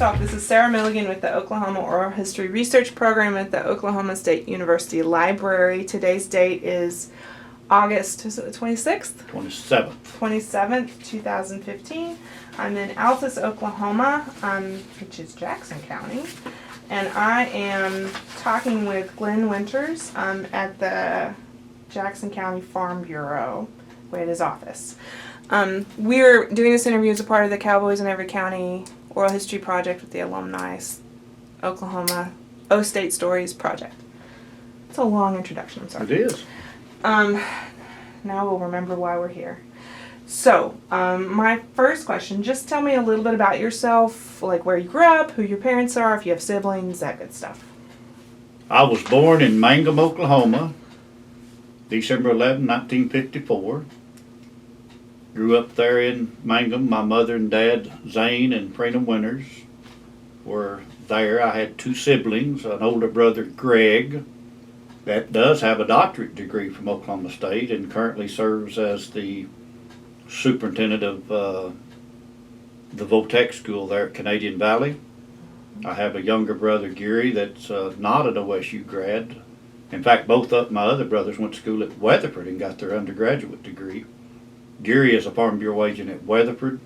first off, this is Sarah Milligan with the Oklahoma Oral History Research Program at the Oklahoma State University Library. Today's date is August, is it the 26th? 27th. 27th, 2015. I'm in Altus, Oklahoma, which is Jackson County. And I am talking with Glen Winters at the Jackson County Farm Bureau, at his office. We're doing this interview as a part of the Cowboys in Every County Oral History Project with the Alumni Oklahoma O State Stories Project. It's a long introduction, I'm sorry. It is. Now we'll remember why we're here. So, my first question, just tell me a little bit about yourself, like where you grew up, who your parents are, if you have siblings, that good stuff. I was born in Mangum, Oklahoma, December 11, 1954. Grew up there in Mangum. My mother and dad, Zane and Glen Winters, were there. I had two siblings, an older brother, Greg, that does have a doctorate degree from Oklahoma State and currently serves as the superintendent of the Votech school there at Canadian Valley. I have a younger brother, Gary, that's not an OSU grad. In fact, both of my other brothers went to school at Weatherford and got their undergraduate degree. Gary is a Farm Bureau agent at Weatherford,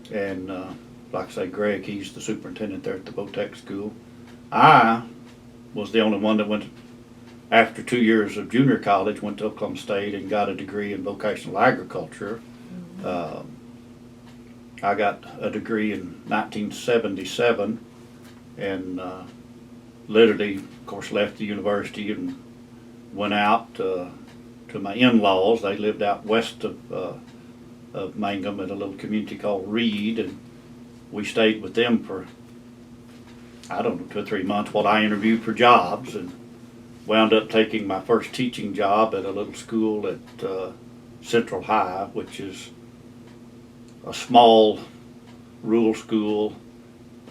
and like I say, Greg, he's the superintendent there at the Votech school. I was the only one that went, after 2 years of junior college, went to Oklahoma State and got a degree in vocational agriculture. I got a degree in 1977 and literally, of course, left the university and went out to my in-laws. They lived out west of Mangum in a little community called Reed, and we stayed with them for, I don't know, 2 or 3 months while I interviewed for jobs, and wound up taking my first teaching job at a little school at Central High, which is a small rural school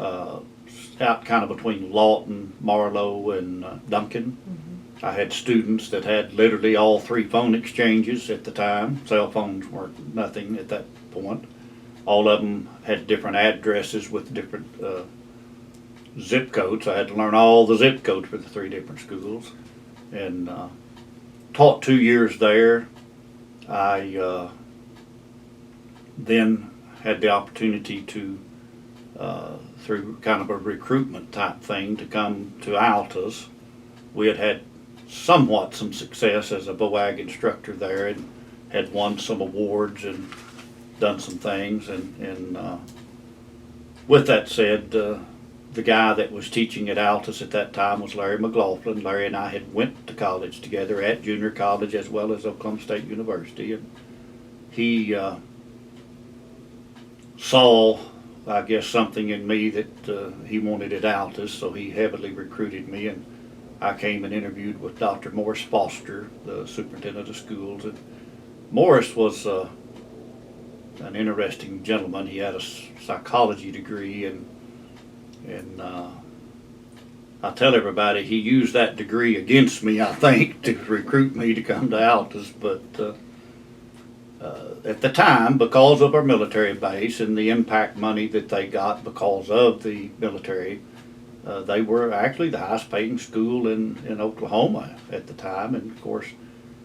out kind of between Lawton, Marlow, and Duncan. I had students that had literally all 3 phone exchanges at the time. Cell phones weren't nothing at that point. All of them had different addresses with different zip codes. I had to learn all the zip codes for the 3 different schools, and taught 2 years there. I then had the opportunity to, through kind of a recruitment type thing, to come to Altus. We had somewhat some success as a VOAG instructor there and had won some awards and done some things. And with that said, the guy that was teaching at Altus at that time was Larry McLaughlin. Larry and I had went to college together at junior college as well as Oklahoma State University, and he saw, I guess, something in me that he wanted at Altus, so he heavily recruited me, and I came and interviewed with Dr. Morris Foster, the superintendent of schools. And Morris was an interesting gentleman. He had a psychology degree, and I tell everybody he used that degree against me, I think, to recruit me to come to Altus. But at the time, because of our military base and the impact money that they got because of the military, they were actually the highest paying school in Oklahoma at the time. And of course,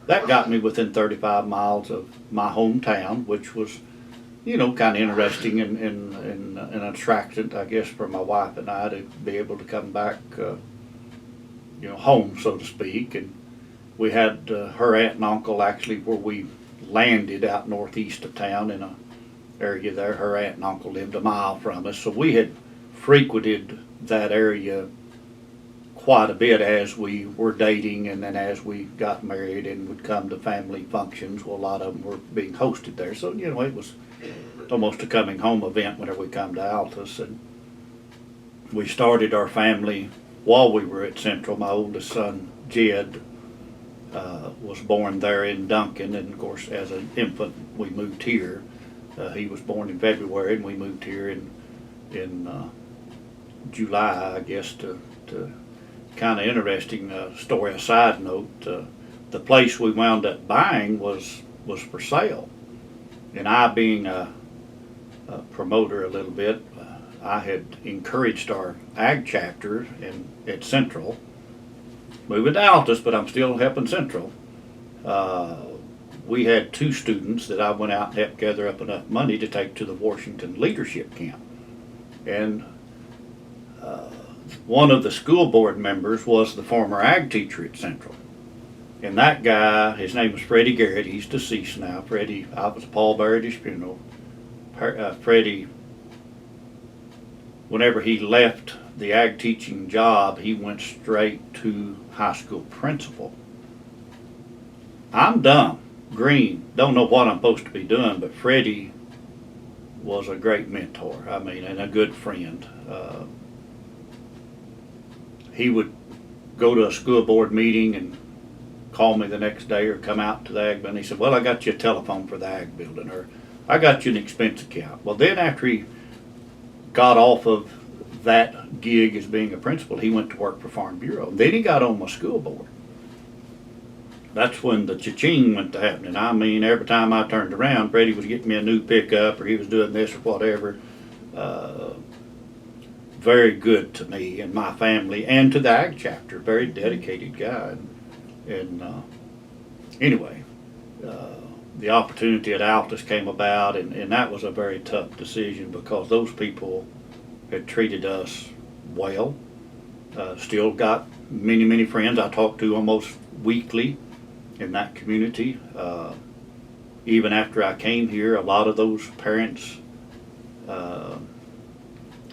that got me within 35 miles of my hometown, which was, you know, kind of interesting and attractant, I guess, for my wife and I to be able to come back, you know, home, so to speak. And we had her aunt and uncle actually where we landed out northeast of town in a area there. Her aunt and uncle lived a mile from us, so we had frequented that area quite a bit as we were dating, and then as we got married and would come to family functions. Well, a lot of them were being hosted there, so you know it was almost a coming home event whenever we come to Altus. And we started our family while we were at Central. My oldest son, Jed, was born there in Duncan, and of course as an infant we moved here. He was born in February and we moved here in July, I guess. To kind of interesting story, a side note, the place we wound up buying was for sale, and I being a promoter a little bit, I had encouraged our ag chapter at Central, moving to Altus, but I'm still helping Central. We had 2 students that I went out and helped gather up enough money to take to the Washington leadership camp. And one of the school board members was the former ag teacher at Central. And that guy, his name was Freddie Garrett, he's deceased now. Freddie, I was pallbearer at his funeral. Freddie, whenever he left the ag teaching job, he went straight to high school principal. I'm dumb, green, don't know what I'm supposed to be doing, but Freddie was a great mentor, and a good friend. He would go to a school board meeting and call me the next day or come out to the ag building. He said, well, I got you a telephone for the ag building, or I got you an expense account. Well, then after he got off of that gig as being a principal, he went to work for Farm Bureau. Then he got on my school board. That's when the cha-ching went to happening. Every time I turned around, Freddie was getting me a new pickup, or he was doing this or whatever. Very good to me and my family and to the ag chapter. Very dedicated guy. Anyway, the opportunity at Altus came about, and that was a very tough decision because those people had treated us well. Still got many, many friends I talk to almost weekly in that community. Even after I came here, a lot of those parents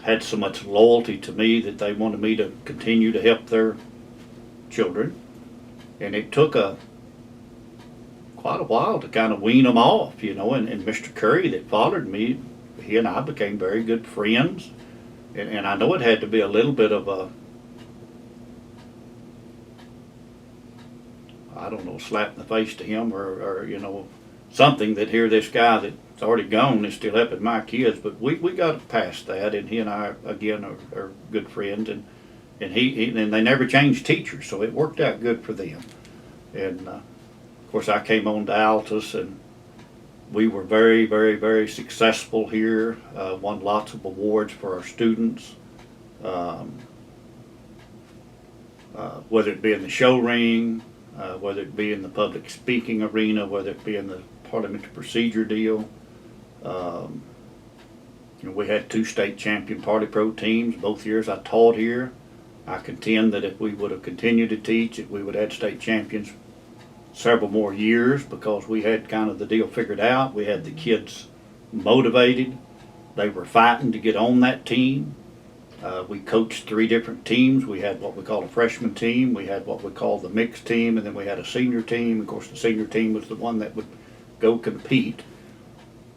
had so much loyalty to me that they wanted me to continue to help their children. And it took quite a while to kind of wean them off, and Mr. Curry that followed me, he and I became very good friends. And I know it had to be a little bit of a, slap in the face to him or something that here this guy that's already gone is still helping my kids. But we got past that, and he and I, again, are good friends. And they never changed teachers, so it worked out good for them. And of course, I came on to Altus, and we were very, very, very successful here. Won lots of awards for our students, whether it be in the show ring, whether it be in the public speaking arena, whether it be in the parliamentary procedure deal. We had 2 state champion party pro teams both years I taught here. I contend that if we would have continued to teach, that we would have had state champions several more years because we had kind of the deal figured out. We had the kids motivated. They were fighting to get on that team. We coached 3 different teams. We had what we call a freshman team. We had what we call the mixed team, and then we had a senior team. Of course, the senior team was the one that would go compete.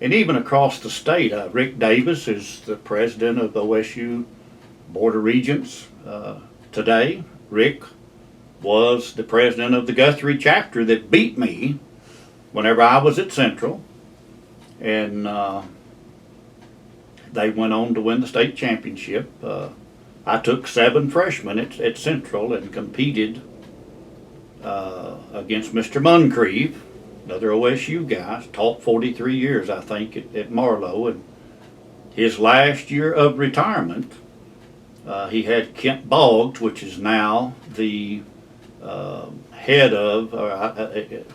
And even across the state, Rick Davis is the president of OSU Board of Regents today. Rick was the president of the Guthrie chapter that beat me whenever I was at Central. And they went on to win the state championship. I took 7 freshmen at Central and competed against Mr. Muncrief, another OSU guy, taught 43 years, I think, at Marlowe. And his last year of retirement, he had Kent Boggs, which is now the head of,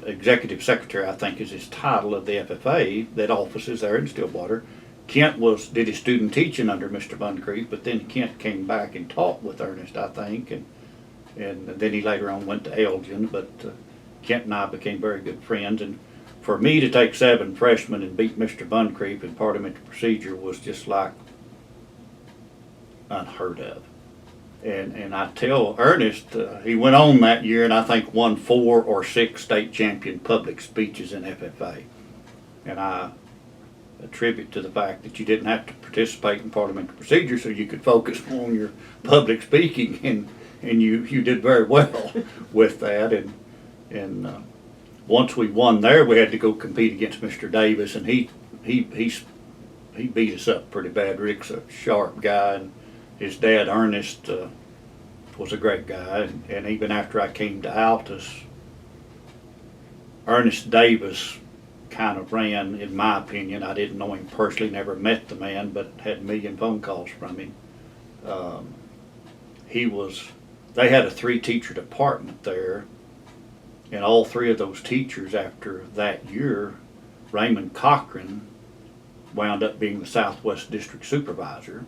executive secretary, I think is his title, of the FFA, that office is there in Stillwater. Kent did his student teaching under Mr. Muncrief, but then Kent came back and taught with Ernest, I think, and then he later on went to Elgin, but Kent and I became very good friends. And for me to take 7 freshmen and beat Mr. Muncrief in parliamentary procedure was just like unheard of. And I tell Ernest, he went on that year and I think won 4 or 6 state champion public speeches in FFA. And I attribute to the fact that you didn't have to participate in parliamentary procedure, so you could focus on your public speaking, and you did very well with that. And once we won there, we had to go compete against Mr. Davis, and he beat us up pretty bad. Rick's a sharp guy, and his dad Ernest was a great guy. And even after I came to Altus, Ernest Davis kind of ran, in my opinion. I didn't know him personally, never met the man, but had a million phone calls from him. They had a 3-teacher department there, and all 3 of those teachers after that year, Raymond Cochran wound up being the Southwest District Supervisor,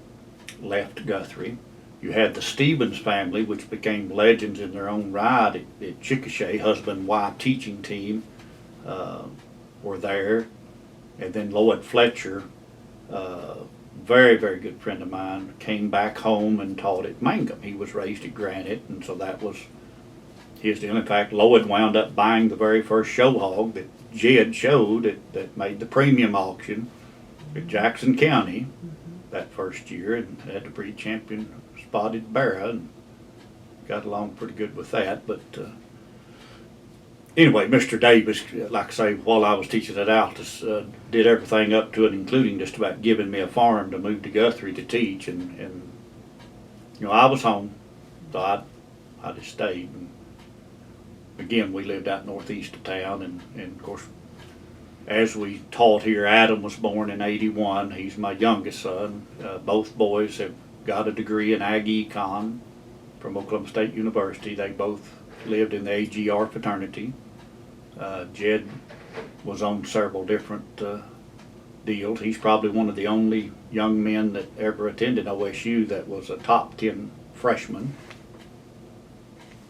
left Guthrie. You had the Stevens family, which became legends in their own right at Chickasha, husband and wife teaching team were there. And then Lloyd Fletcher, very, very good friend of mine, came back home and taught at Mangum. He was raised at Granite, and so that was his deal. In fact, Lloyd wound up buying the very first show hog that Jed showed that made the premium auction at Jackson County that first year, and had the breed champion spotted barra, and got along pretty good with that. But anyway, Mr. Davis, like I say, while I was teaching at Altus, did everything up to it, including just about giving me a farm to move to Guthrie to teach. And you know, I was home, so I just stayed. And again, we lived out northeast of town, and of course, as we taught here, Adam was born in '81. He's my youngest son. Both boys have got a degree in Ag Econ from Oklahoma State University. They both lived in the AGR fraternity. Jed was on several different deals. He's probably one of the only young men that ever attended OSU that was a top 10 freshman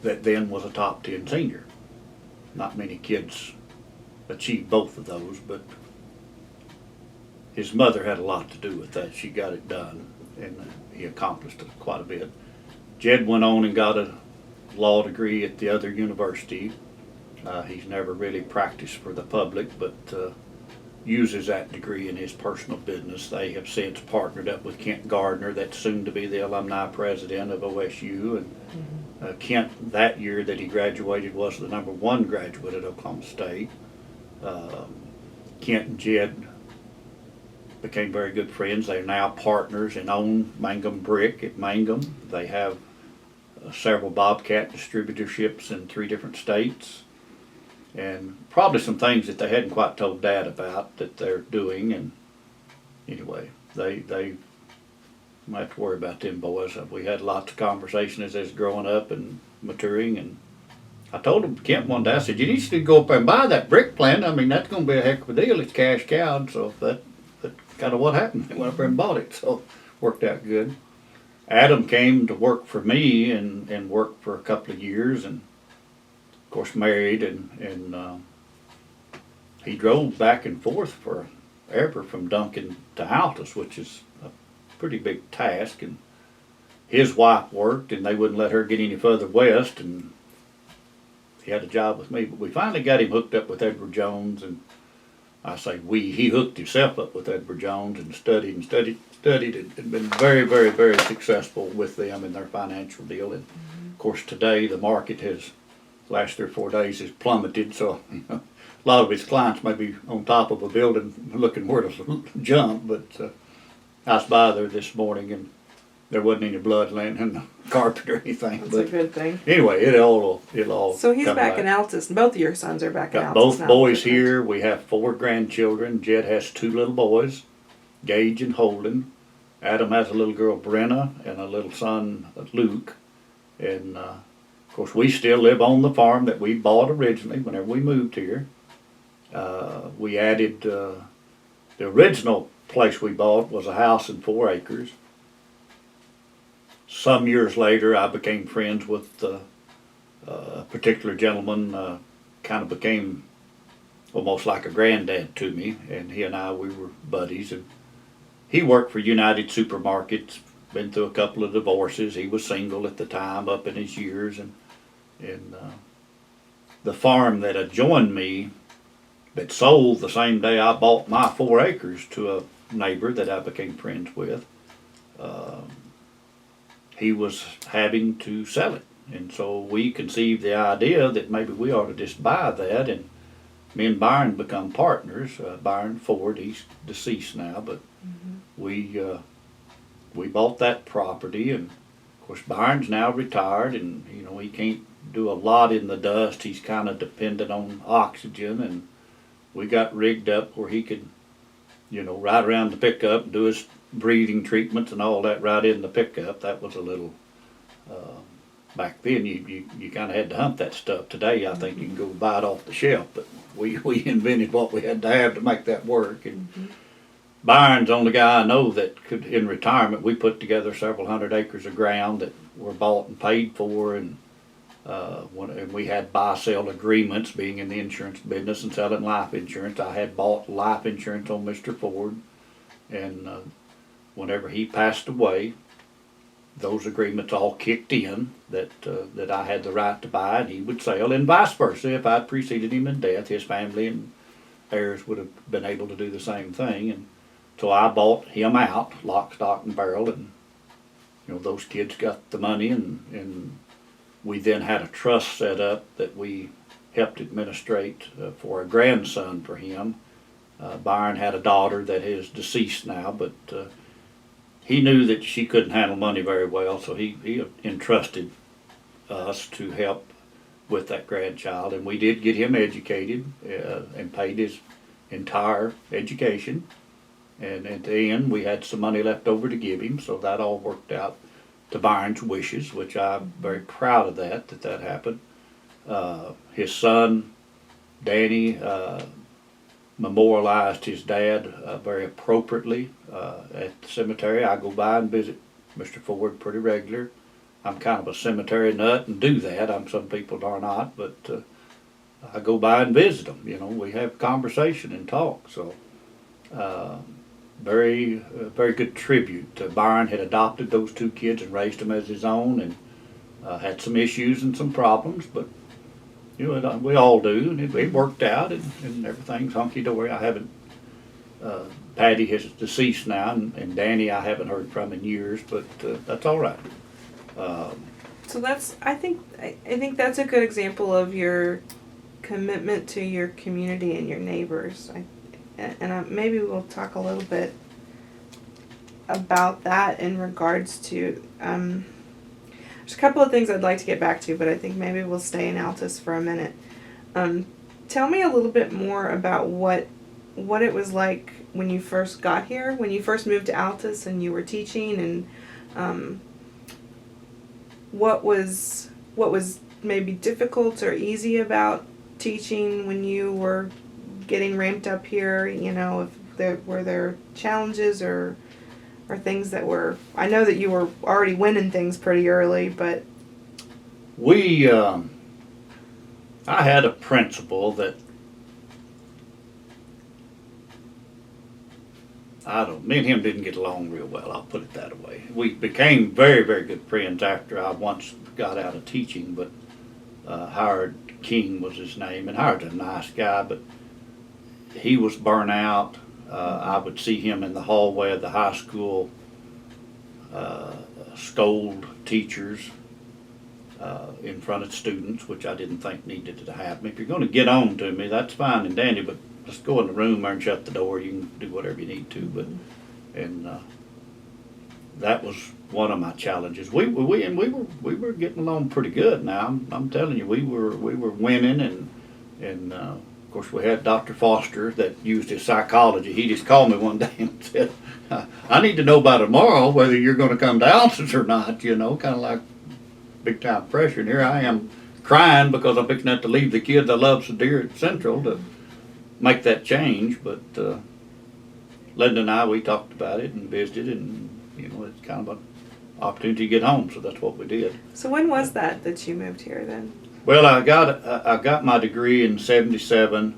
that then was a top 10 senior. Not many kids achieved both of those, but his mother had a lot to do with that. She got it done, and he accomplished it quite a bit. Jed went on and got a law degree at the other university. He's never really practiced for the public, but uses that degree in his personal business. They have since partnered up with Kent Gardner, that's soon to be the alumni president of OSU, and Kent, that year that he graduated, was the #1 graduate at Oklahoma State. Kent and Jed became very good friends. They're now partners and own Mangum Brick at Mangum. They have several Bobcat distributorships in 3 different states, and probably some things that they hadn't quite told Dad about that they're doing. And anyway, they don't have to worry about them boys. We had lots of conversation as they was growing up and maturing, and I told him, Kent, one day, I said, you need to go up there and buy that brick plant. I mean, that's going to be a heck of a deal. It's cash cowed, so that's kind of what happened. I went up there and bought it, so worked out good. Adam came to work for me and worked for a couple of years, and of course married, and he drove back and forth forever from Duncan to Altus, which is a pretty big task. And his wife worked, and they wouldn't let her get any further west, and he had a job with me. But we finally got him hooked up with Edward Jones, and I say he hooked himself up with Edward Jones and studied and been very, very, very successful with them in their financial deal. And of course today the market has, last 3 or 4 days, has plummeted, so a lot of his clients may be on top of a building looking where to jump. But I was by there this morning, and there wasn't any blood laying in the carpet or anything. That's a good thing. Anyway, it'll all So he's come back in Altus, and both of your sons are back in Got Altus both now. boys here. We have 4 grandchildren. Jed has 2 little boys, Gage and Holden. Adam has a little girl, Brenna, and a little son, Luke. And of course, we still live on the farm that we bought originally whenever we moved here. We added, the original place we bought was a house in 4 acres. Some years later, I became friends with a particular gentleman, kind of became almost like a granddad to me, and he and I, we were buddies. And he worked for United Supermarkets, been through a couple of divorces. He was single at the time, up in his years, and the farm that adjoined me, that sold the same day I bought my 4 acres to a neighbor that I became friends with, he was having to sell it. And so we conceived the idea that maybe we ought to just buy that, and me and Byron become partners. Byron Ford, he's deceased now, but we bought that property, and of course Byron's now retired, and you know he can't do a lot in the dust. He's kind of dependent on oxygen, and we got rigged up where he could, you know, ride around the pickup and do his breathing treatments and all that right in the pickup. That was a little, back then you kind of had to hunt that stuff. Today I think you can go buy it off the shelf, but we invented what we had to make that work. And Byron's the only guy I know that could, in retirement, we put together several hundred acres of ground that were bought and paid for, and and we had buy-sell agreements, being in the insurance business and selling life insurance. I had bought life insurance on Mr. Ford, and whenever he passed away, those agreements all kicked in that I had the right to buy, and he would sell, and vice versa. If I'd preceded him in death, his family and heirs would have been able to do the same thing. And so I bought him out, lock, stock, and barrel, and you know, those kids got the money, and we then had a trust set up that we helped administrate for a grandson for him. Byron had a daughter that is deceased now, but he knew that she couldn't handle money very well, so he entrusted us to help with that grandchild, and we did get him educated and paid his entire education. And at the end, we had some money left over to give him, so that all worked out to Byron's wishes, which I'm very proud of that happened. His son, Danny, memorialized his dad very appropriately at the cemetery. I go by and visit Mr. Ford pretty regular. I'm kind of a cemetery nut and do that. Some people are not, but I go by and visit them. You know, we have conversation and talk. So very good tribute. Byron had adopted those two kids and raised them as his own, and had some issues and some problems, but you know, we all do, and it worked out, and everything's hunky-dory. I haven't, Patty is deceased now, and Danny I haven't heard from in years, but that's all right. So I think that's a good example of your commitment to your community and your neighbors. Maybe we'll talk a little bit about that in regards to, there's a couple of things I'd like to get back to, but I think maybe we'll stay in Altus for a minute. Tell me a little bit more about what it was like when you first got here, when you first moved to Altus and you were teaching, and what was maybe difficult or easy about teaching when you were getting ramped up here. You know, if were there challenges or things that were, I know that you were already winning things pretty early, but I had a principle that me and him didn't get along real well, I'll put it that way. We became very, very good friends after I once got out of teaching, but Howard King was his name, and Howard's a nice guy, but he was burnt out. I would see him in the hallway of the high school scold teachers in front of students, which I didn't think needed to happen. If you're going to get on to me, that's fine and dandy, but just go in the room there and shut the door. You can do whatever you need to. But that was one of my challenges. We were getting along pretty good. Now I'm telling you, we were winning, and of course we had Dr. Foster that used his psychology. He just called me one day and said, "I need to know by tomorrow whether you're going to come to Altus or not." You know, kind of like big time pressure. And here I am crying because I'm fixing to have to leave the kids I love so dear at Central to make that change. But Linda and I, we talked about it and visited, and you know, it's kind of an opportunity to get home, so that's what we did. So when was that you moved here then? Well, I got my degree in 77,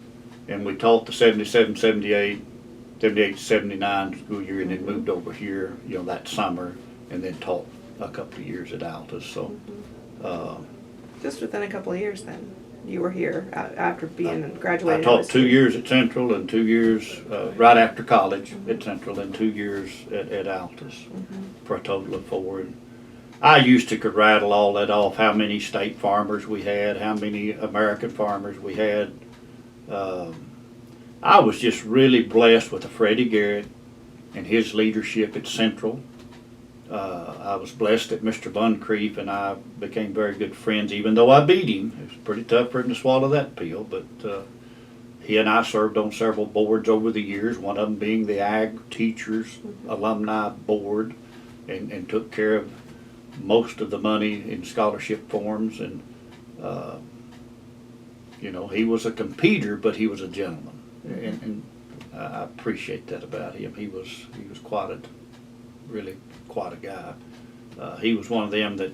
and we taught the 77, 78, 78 to 79 school year, and then moved over here, you know, that summer, and then taught a couple of years at Altus. So, just within a couple of years, then you were here after being graduated. I taught 2 years at Central and 2 years right after college at Central, and 2 years at Altus, for a total of 4. And I used to could rattle all that off, how many state farmers we had, how many American farmers we had. I was just really blessed with Freddie Garrett and his leadership at Central. I was blessed that Mr. Buncrief and I became very good friends, even though I beat him. It was pretty tough for him to swallow that pill, but he and I served on several boards over the years, one of them being the Ag Teachers Alumni Board, and took care of most of the money in scholarship forms. And, he was a competitor, but he was a gentleman. And I appreciate that about him. He was really quite a guy. He was one of them that,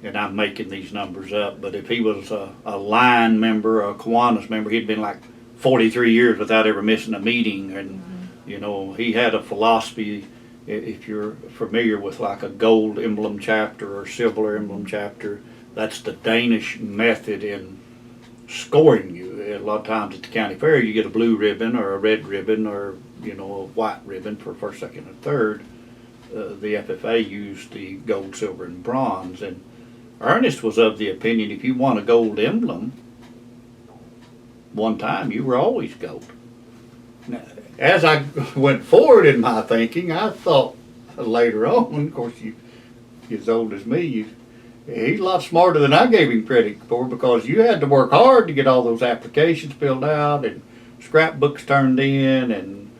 and I'm making these numbers up, but if he was a line member or a Kiwanis member, he'd been like 43 years without ever missing a meeting. And, he had a philosophy, if you're familiar with like a gold emblem chapter or silver emblem chapter, that's the Danish method in scoring you. A lot of times at the county fair, you get a blue ribbon or a red ribbon or, a white ribbon for first, second, and third. The FFA used the gold, silver, and bronze. And Ernest was of the opinion if you won a gold emblem one time, you were always gold. Now, as I went forward in my thinking, I thought later on, of course, you as old as me, he's a lot smarter than I gave him credit for, because you had to work hard to get all those applications filled out and scrapbooks turned in, and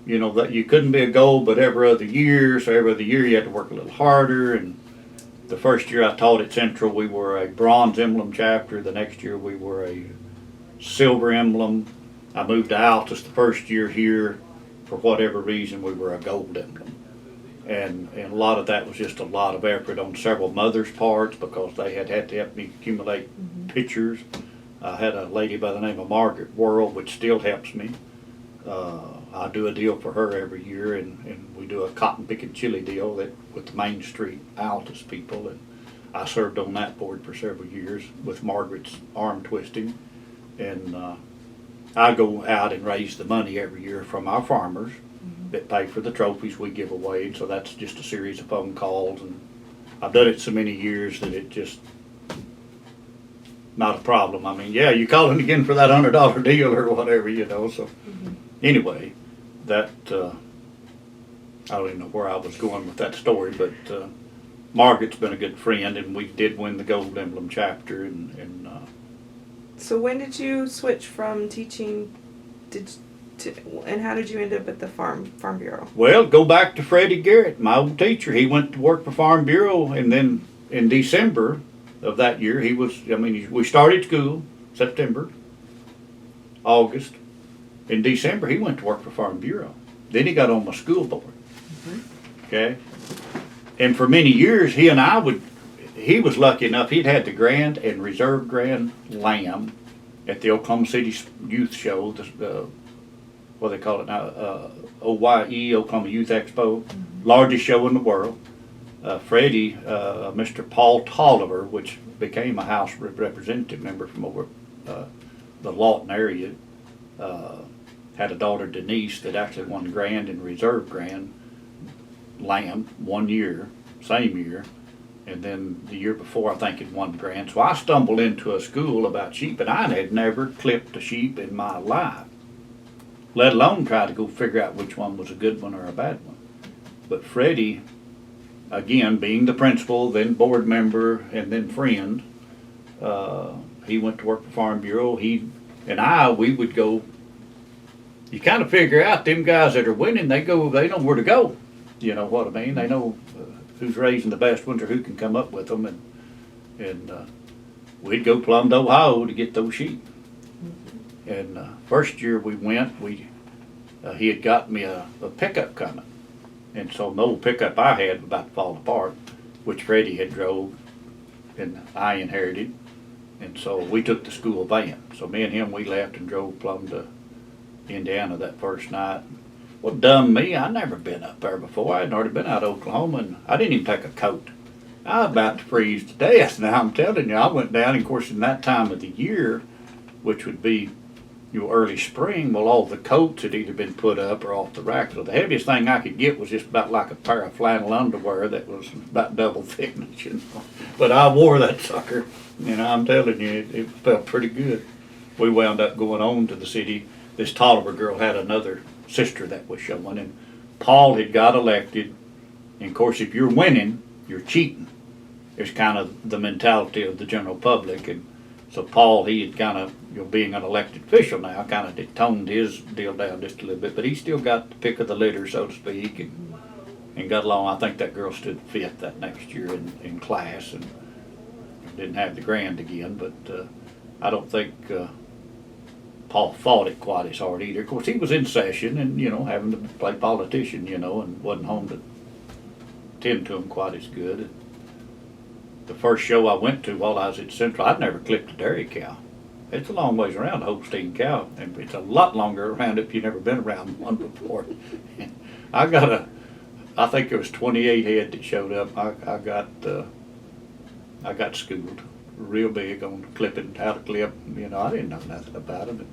that you couldn't be a gold but every other year. So every other year you had to work a little harder. And the first year I taught at Central, we were a bronze emblem chapter. The next year we were a silver emblem. I moved to Altus the first year here. For whatever reason, we were a gold emblem. And a lot of that was just a lot of effort on several mothers' parts, because they had to help me accumulate pictures. I had a lady by the name of Margaret Worrell, which still helps me. I do a deal for her every year, and we do a cotton picking chili deal with the Main Street Altus people. And I served on that board for several years with Margaret's arm twisting. And I go out and raise the money every year from our farmers that pay for the trophies we give away. And so that's just a series of phone calls. And I've done it so many years that it just not a problem. I mean, yeah, you calling again for that $100 deal or whatever, So anyway, that I don't even know where I was going with that story, but Margaret's been a good friend, and we did win the gold emblem chapter. And So when did you switch from teaching and how did you end up at the Farm Bureau? Well, go back to Freddie Garrett, my old teacher. He went to work for Farm Bureau, and then in December of that year, we started school September, August. In December, he went to work for Farm Bureau. Then he got on my school board. Okay? And for many years, he was lucky enough, he'd had the grand and reserve grand lamb at the Oklahoma City Youth Show, what they call it now, OYE, Oklahoma Youth Expo, largest show in the world. Freddie, Mr. Paul Tolliver, which became a House representative member from over the Lawton area, had a daughter, Denise, that actually won grand and reserve grand lamb 1 year, same year. And then the year before, I think it won grand. So I stumbled into a school about sheep, and I had never clipped a sheep in my life, let alone try to go figure out which one was a good one or a bad one. But Freddie, again, being the principal, then board member, and then friend, he went to work for Farm Bureau. We would go, you kind of figure out them guys that are winning, they know where to go. You know what I mean? They know who's raising the best ones or who can come up with them. And we'd go plumb to Ohio to get those sheep. And first year we went, he had got me a pickup coming. And so the old pickup I had was about to fall apart, which Freddie had drove and I inherited. And so we took the school van. So me and him, we left and drove plumb to Indiana that first night. What done me, I'd never been up there before. I hadn't already been out of Oklahoma, and I didn't even take a coat. I was about to freeze to death. Now I'm telling you, I went down, and of course in that time of the year, which would be early spring, well, all the coats had either been put up or off the rack. So the heaviest thing I could get was just about like a pair of flannel underwear that was about double thickness, But I wore that sucker, and I'm telling you, it felt pretty good. We wound up going on to the city. This Tolliver girl had another sister that was showing, and Paul had got elected. And of course, if you're winning, you're cheating. It's kind of the mentality of the general public. And So Paul, he had kind of, being an elected official now, kind of toned his deal down just a little bit, but he still got the pick of the litter, so to speak, and got along. I think that girl stood fifth that next year in class and didn't have the grand again, but I don't think Paul fought it quite as hard either. Of course, he was in session and, having to play politician, and wasn't home to tend to him quite as good. The first show I went to while I was at Central, I'd never clipped a dairy cow. It's a long ways around a Holstein cow, and it's a lot longer around if you've never been around one before. I think there was 28 head that showed up. I got schooled real big on clipping, how to clip. I didn't know nothing about it.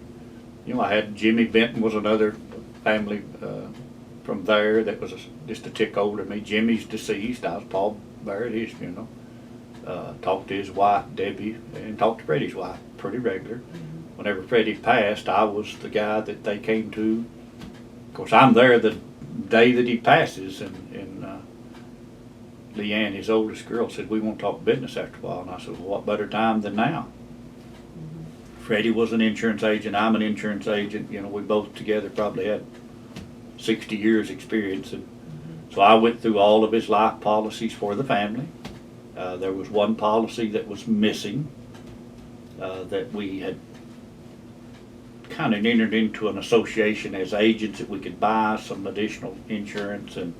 I had Jimmy Benton was another family from there that was just a tick older than me. Jimmy's deceased. I was Paul Barrett, his funeral. Talked to his wife, Debbie, and talked to Freddie's wife pretty regular. Whenever Freddie passed, I was the guy that they came to. Of course, I'm there the day that he passes, and Leanne, his oldest girl, said, "We want to talk business after a while." And I said, "Well, what better time than now?" Freddie was an insurance agent. I'm an insurance agent. We both together probably had 60 years experience. And so I went through all of his life policies for the family. There was one policy that was missing that we had kind of entered into an association as agents that we could buy some additional insurance, and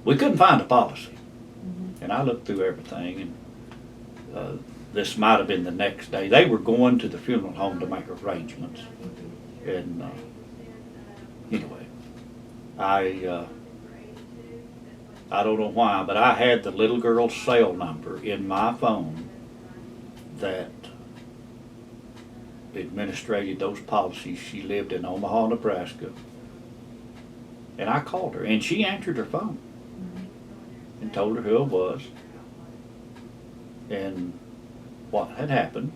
we couldn't find a policy. And I looked through everything, and this might have been the next day. They were going to the funeral home to make arrangements. And anyway, I don't know why, but I had the little girl's cell number in my phone that administrated those policies. She lived in Omaha, Nebraska. And I called her, and she answered her phone and told her who it was and what had happened,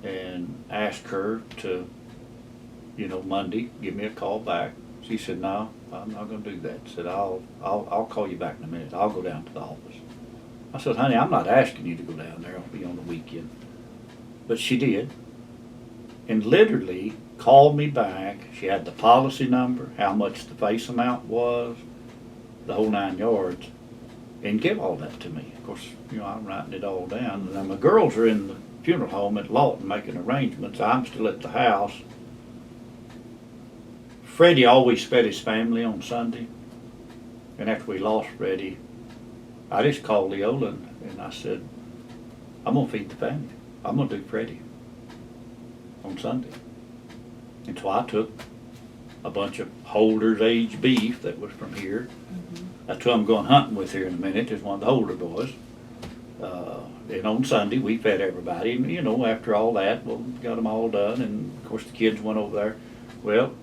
and asked her to, Monday, give me a call back. She said, "No, I'm not going to do that." Said, I'll call you back in a minute. I'll go down to the office." I said, "Honey, I'm not asking you to go down there. I'll be on the weekend." But she did, and literally called me back. She had the policy number, how much the face amount was, the whole 9 yards, and give all that to me. Of course, I'm writing it all down. And then my girls are in the funeral home at Lawton making arrangements. I'm still at the house. Freddie always fed his family on Sunday, and after we lost Freddie, I just called Leola and I said, "I'm going to feed the family. I'm going to do Freddie on Sunday." And so I took a bunch of Holder's aged beef that was from here. That's who I'm going hunting with here in a minute, is one of the Holder boys. And on Sunday, we fed everybody. And, after all that, we got them all done. And, of course, the kids went over there. Well,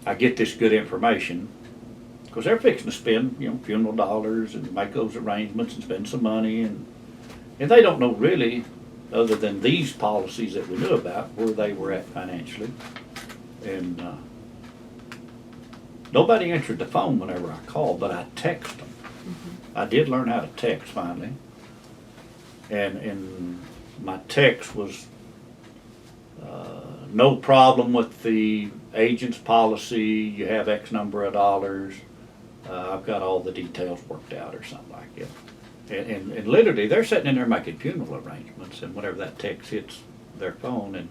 I get this good information, because they're fixing to spend, funeral dollars and make those arrangements and spend some money. And they don't know really, other than these policies that we knew about, where they were at financially. And nobody answered the phone whenever I called, but I texted them. I did learn how to text finally. And my text was, "No problem with the agent's policy. You have X number of dollars. I've got all the details worked out," or something like that. And literally, they're sitting in there making funeral arrangements, and whenever that text hits their phone, and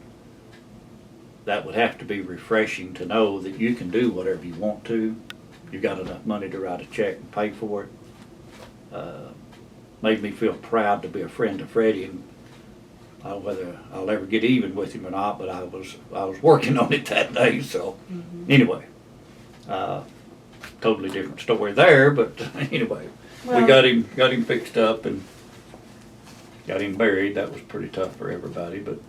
that would have to be refreshing to know that you can do whatever you want to. You've got enough money to write a check and pay for it. Made me feel proud to be a friend of Freddie, and I don't know whether I'll ever get even with him or not, but I was working on it that day. So anyway, totally different story there. But anyway, we got him fixed up and got him buried. That was pretty tough for everybody, but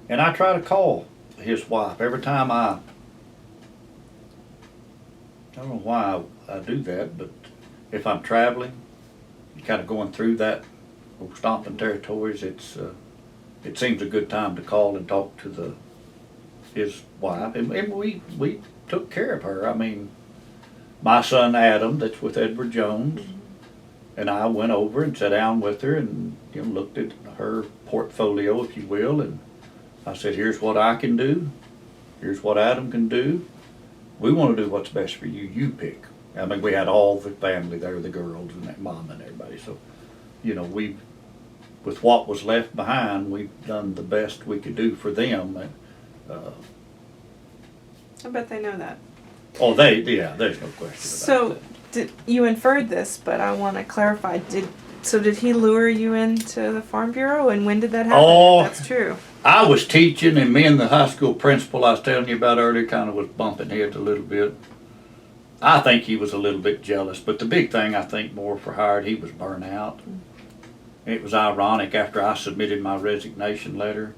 and I try to call his wife every time I don't know why I do that, but if I'm traveling, kind of going through that stomping territories, it seems a good time to call and talk to his wife, and we took care of her. I mean, my son Adam, that's with Edward Jones, and I went over and sat down with her and looked at her portfolio, if you will, and I said, here's what I can do, here's what Adam can do. We want to do what's best for you. You pick. I mean, we had all the family there, the girls and that mom and everybody. So, you know, with what was left behind, we've done the best we could do for them. And, I bet they know that. oh, there's no question about that. You inferred this, but I want to clarify. Did he lure you into the Farm Bureau, and when did that happen? Oh, If that's true. I was teaching, and me and the high school principal I was telling you about earlier kind of was bumping heads a little bit. I think he was a little bit jealous, but the big thing I think more for Howard, he was burnt out. It was ironic, after I submitted my resignation letter,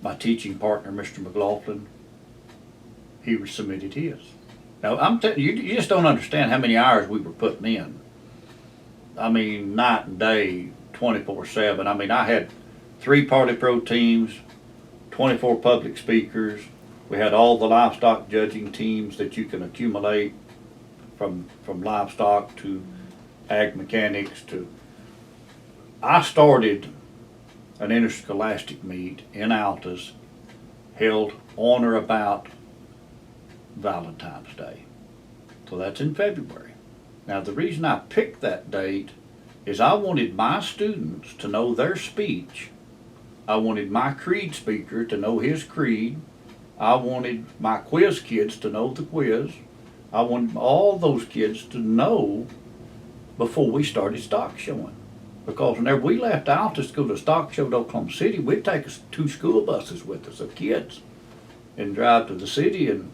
my teaching partner, Mr. McLaughlin, he submitted his. Now, I'm telling you, you just don't understand how many hours we were putting in. I mean, night and day, 24/7. I mean, I had 3 party pro teams, 24 public speakers. We had all the livestock judging teams that you can accumulate from livestock to ag mechanics to. I started an interscholastic meet in Altus held on or about Valentine's Day. So that's in February. Now the reason I picked that date is I wanted my students to know their speech. I wanted my creed speaker to know his creed. I wanted my quiz kids to know the quiz. I wanted all those kids to know before we started stock showing. Because whenever we left Altus to go to the stock show to Oklahoma City, we'd take us 2 school buses with us of kids and drive to the city, and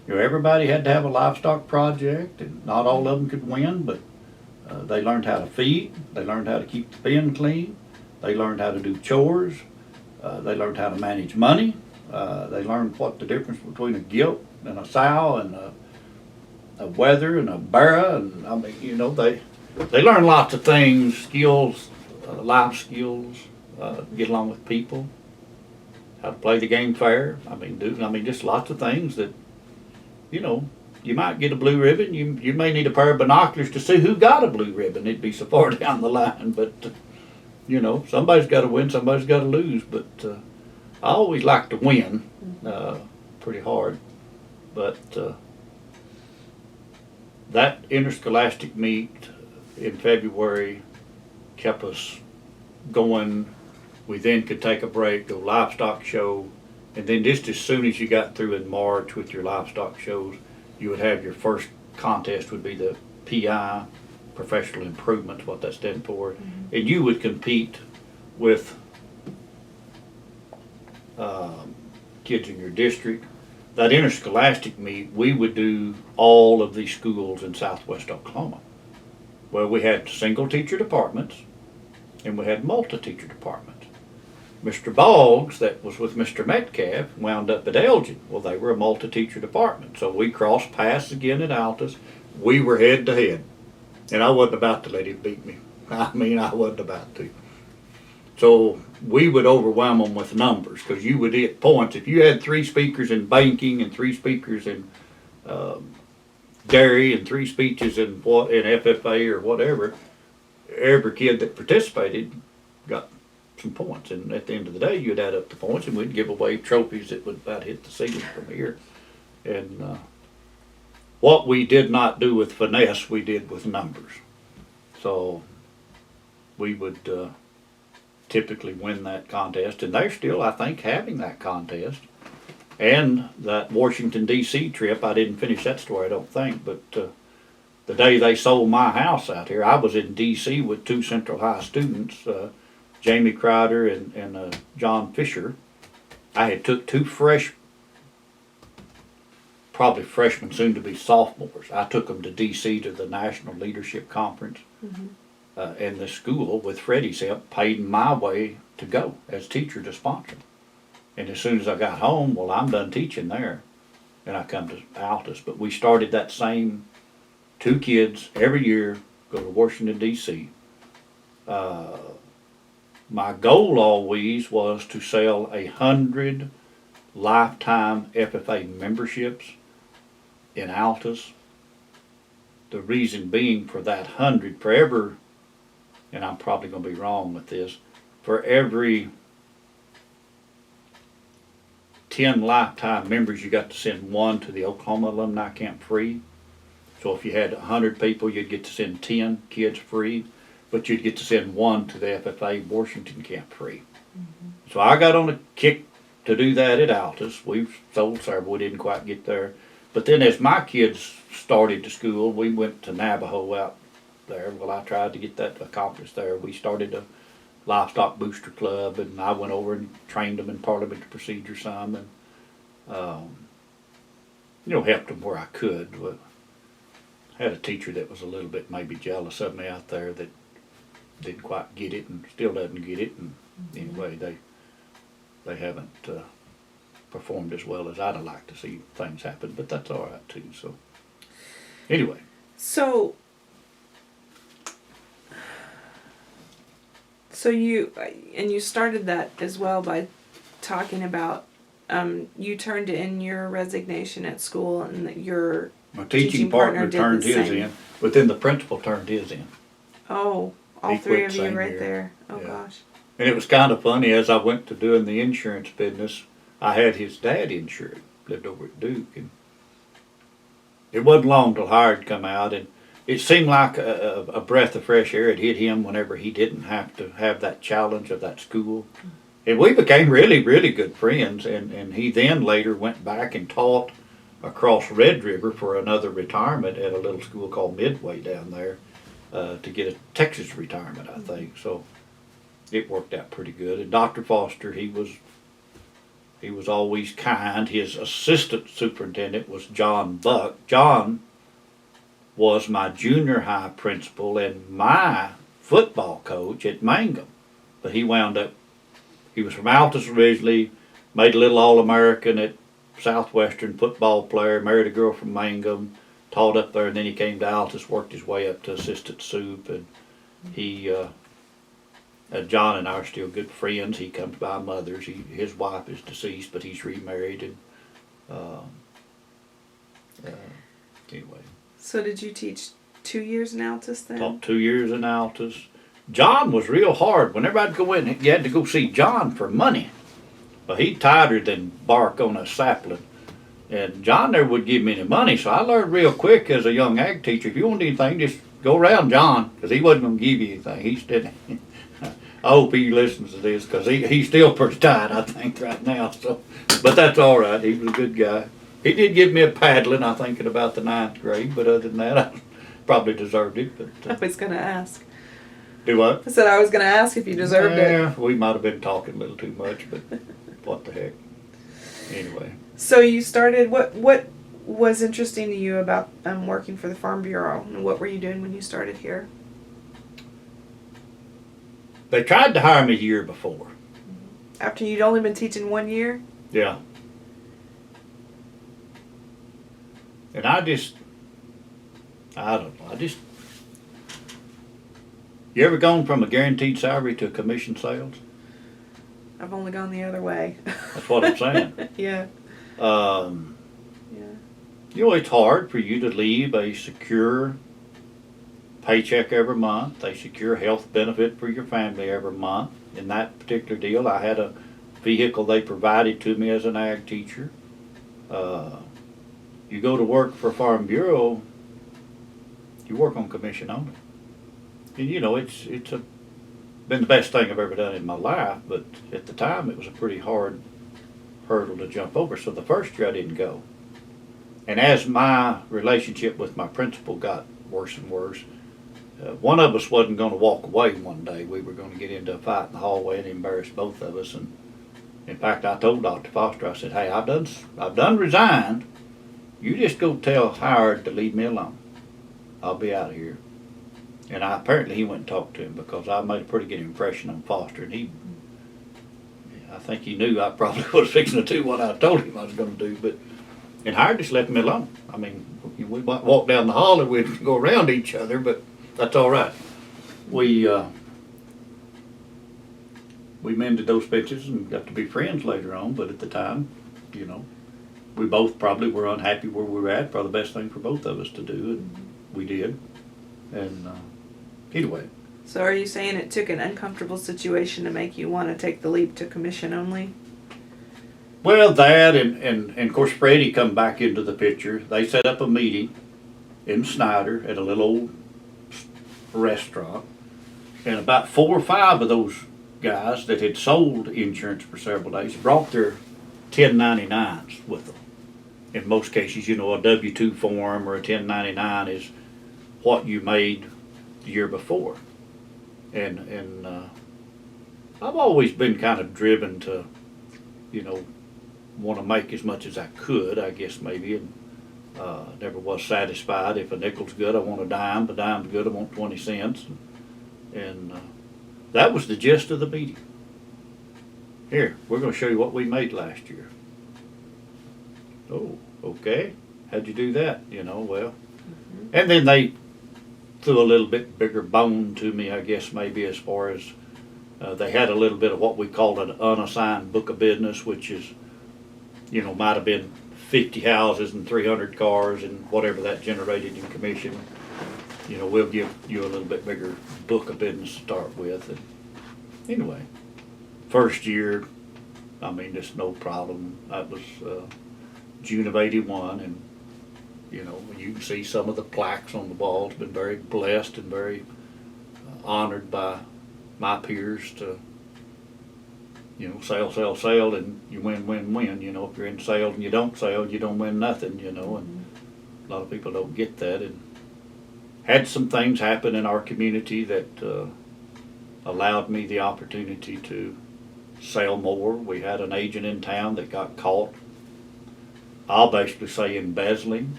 you know, everybody had to have a livestock project, and not all of them could win, but they learned how to feed, they learned how to keep the pen clean, they learned how to do chores, they learned how to manage money, they learned what the difference between a gilt and a sow and a wether and a barra, and I mean, you know, they learn lots of things, skills, life skills, get along with people, how to play the game fair. I mean, just lots of things that, you know, you might get a blue ribbon. You may need a pair of binoculars to see who got a blue ribbon. It'd be so far down the line, but you know, somebody's got to win, somebody's got to lose. But I always like to win, pretty hard. But that interscholastic meet in February kept us going. We then could take a break, go livestock show, and then just as soon as you got through in March with your livestock shows, you would have your first contest would be the PI, Professional Improvement, what that stands for, and you would compete with kids in your district. That interscholastic meet, we would do all of these schools in southwest Oklahoma. Well, we had single teacher departments and we had multi-teacher departments. Mr. Boggs, that was with Mr. Metcalf, wound up at Elgin. Well, they were a multi-teacher department. So we crossed paths again at Altus. We were head to head. And I wasn't about to let him beat me. I mean, I wasn't about to. So we would overwhelm them with numbers because you would hit points. If you had 3 speakers in banking and 3 speakers in dairy and 3 speeches in FFA or whatever, every kid that participated got some points. And at the end of the day, you'd add up the points and we'd give away trophies that would about hit the ceiling from here. And what we did not do with finesse, we did with numbers. So we would typically win that contest, and they're still, I think, having that contest. And that Washington, D.C. trip, I didn't finish that story, I don't think, but the day they sold my house out here, I was in D.C. with 2 Central High students, Jamie Crowder and John Fisher. I had took 2 probably freshmen, soon to be sophomores. I took them to D.C. to the National Leadership Conference. And the school, with Freddie's help, paid my way to go as teacher to sponsor. And as soon as I got home, well, I'm done teaching there. And I come to Altus. But we started that same 2 kids every year, go to Washington, D.C. My goal always was to sell 100 lifetime FFA memberships in Altus. The reason being for that 100, for every and I'm probably gonna be wrong with this, for every 10 lifetime members, you got to send one to the Oklahoma Alumni Camp free. So if you had 100 people, you'd get to send 10 kids free, but you'd get to send one to the FFA Washington Camp free. So I got on a kick to do that at Altus. We've sold several, we didn't quite get there. But then as my kids started to school, we went to Navajo out there. Well, I tried to get that accomplished there. We started a livestock booster club, and I went over and trained them in parliamentary procedure some, and helped them where I could. But I had a teacher that was a little bit maybe jealous of me out there that didn't quite get it and still doesn't get it, and anyway, they haven't performed as well as I'd have liked to see things happen, but that's all right too. So anyway, So you started that as well by talking about you turned in your resignation at school, and that your my teaching partner partner did turned the his same. in, but then the principal turned his in. all He three quit of you same right year. there. Oh Yeah. gosh. And it was kind of funny, as I went to doing the insurance business, I had his dad insured, lived over at Duke, and it wasn't long till Howard come out, and it seemed like a breath of fresh air had hit him whenever he didn't have to have that challenge of that school. And we became really, really good friends, and he then later went back and taught across Red River for another retirement at a little school called Midway down there to get a Texas retirement, I think. So it worked out pretty good. And Dr. Foster, he was always kind. His assistant superintendent was John Buck. John was my junior high principal and my football coach at Mangum. But he was from Altus originally, made a little All-American at Southwestern, football player, married a girl from Mangum, taught up there, and then he came to Altus, worked his way up to assistant soup, and he, John and I are still good friends. He comes by mother's. His wife is deceased, but he's remarried, and anyway. So did you teach 2 years in Altus then? Taught 2 years in Altus. John was real hard. Whenever I'd go in, you had to go see John for money. But he tighter than bark on a sapling. And John never would give me any money, so I learned real quick as a young ag teacher, if you want anything, just go around John, because he wasn't going to give you anything. He said, I hope he listens to this, because he's still pretty tight, I think, right now. So, but that's all right. He was a good guy. He did give me a paddling, I think, in about the 9th grade, but other than that, I probably deserved it. But I was going to ask. do what? I said I was going to ask if you deserved it. Yeah, we might have been talking a little too much, but what the heck. Anyway. So you started, what was interesting to you about working for the Farm Bureau, and what were you doing when you started here? They tried to hire me a year before. After you'd only been teaching 1 year? Yeah. And I don't know, you ever gone from a guaranteed salary to a commission sales? I've only gone the other way. That's what I'm saying. Yeah. Yeah. It's hard for you to leave a secure paycheck every month, a secure health benefit for your family every month. In that particular deal, I had a vehicle they provided to me as an ag teacher. You go to work for Farm Bureau, you work on commission only. And it's been the best thing I've ever done in my life, but at the time it was a pretty hard hurdle to jump over. So the first year I didn't go. And as my relationship with my principal got worse and worse, one of us wasn't going to walk away one day. We were going to get into a fight in the hallway and embarrass both of us. And in fact, I told Dr. Foster, I said, hey, I've done resigned. You just go tell Howard to leave me alone. I'll be out of here. And apparently he went and talked to him, because I made a pretty good impression on Foster, and I think he knew I probably was fixing to do what I told him I was going to do, and Howard just left me alone. I mean, we might walk down the hall and we'd go around each other, but that's all right. We mended those fences and got to be friends later on, but at the time, we both probably were unhappy where we were at. Probably the best thing for both of us to do, and we did. And anyway, So are you saying it took an uncomfortable situation to make you want to take the leap to commission only? Well, that and of course Freddie come back into the picture. They set up a meeting in Snyder at a little old restaurant, and about 4 or 5 of those guys that had sold insurance for several days brought their 1099s with them. In most cases, you know, a W-2 form or a 1099 is what you made the year before. And I've always been kind of driven to, you know, want to make as much as I could, I guess maybe, and never was satisfied. If a nickel's good, I want a dime's good, I want 20 cents. And that was the gist of the meeting. Here, we're going to show you what we made last year. Oh, okay. How'd you do that? You know, well. And then they threw a little bit bigger bone to me, I guess, maybe as far as they had a little bit of what we called an unassigned book of business, which is, you know, might have been 50 houses and 300 cars and whatever that generated in commission. You know, we'll give you a little bit bigger book of business to start with. And anyway, first year, I mean, it's no problem. That was June of '81, and you know, you can see some of the plaques on the walls. Been very blessed and very honored by my peers to, you know, sell, and you win. You know, if you're in sales and you don't sell, you don't win nothing, you know, and a lot of people don't get that. And had some things happen in our community that allowed me the opportunity to sell more. We had an agent in town that got caught, I'll basically say, embezzling.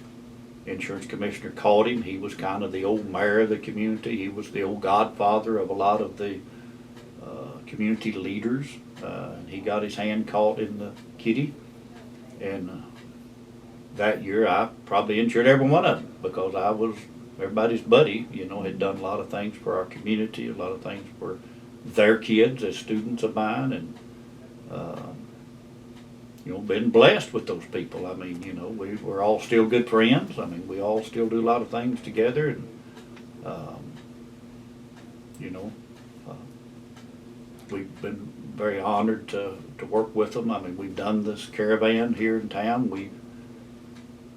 Insurance commissioner caught him. He was kind of the old mayor of the community. He was the old godfather of a lot of the community leaders. He got his hand caught in the kitty, and that year I probably insured every one of them because I was everybody's buddy. You know, had done a lot of things for our community, a lot of things for their kids as students of mine, and you know, been blessed with those people. I mean, you know, we're all still good friends. I mean, we all still do a lot of things together, and you know, we've been very honored to work with them. I mean, we've done this caravan here in town.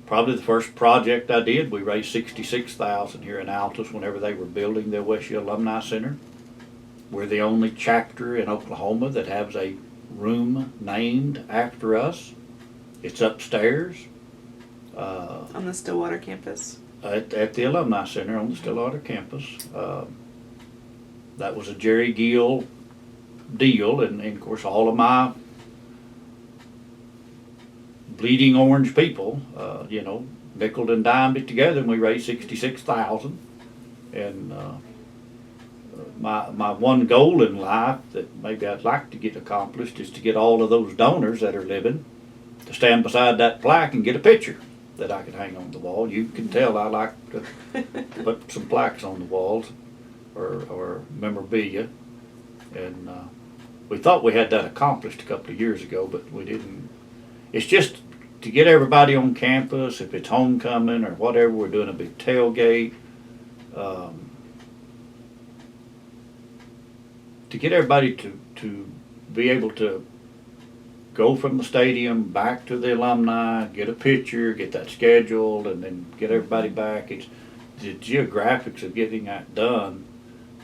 Probably the first project I did, we raised $66,000 here in Altus whenever they were building the OSU Alumni Center. We're the only chapter in Oklahoma that has a room named after us. It's upstairs. On the Stillwater campus? At the Alumni Center on the Stillwater campus. That was a Jerry Gill deal, and of course all of my bleeding orange people, you know, nickeled and dimed it together, and we raised $66,000. And my one goal in life that maybe I'd like to get accomplished is to get all of those donors that are living to stand beside that plaque and get a picture that I could hang on the wall. You can tell I like to put some plaques on the walls or memorabilia, and we thought we had that accomplished a couple of years ago, but we didn't. It's just to get everybody on campus, if it's homecoming or whatever, we're doing a big tailgate. To get everybody to be able to go from the stadium back to the alumni, get a picture, get that scheduled, and then get everybody back. It's the geographics of getting that done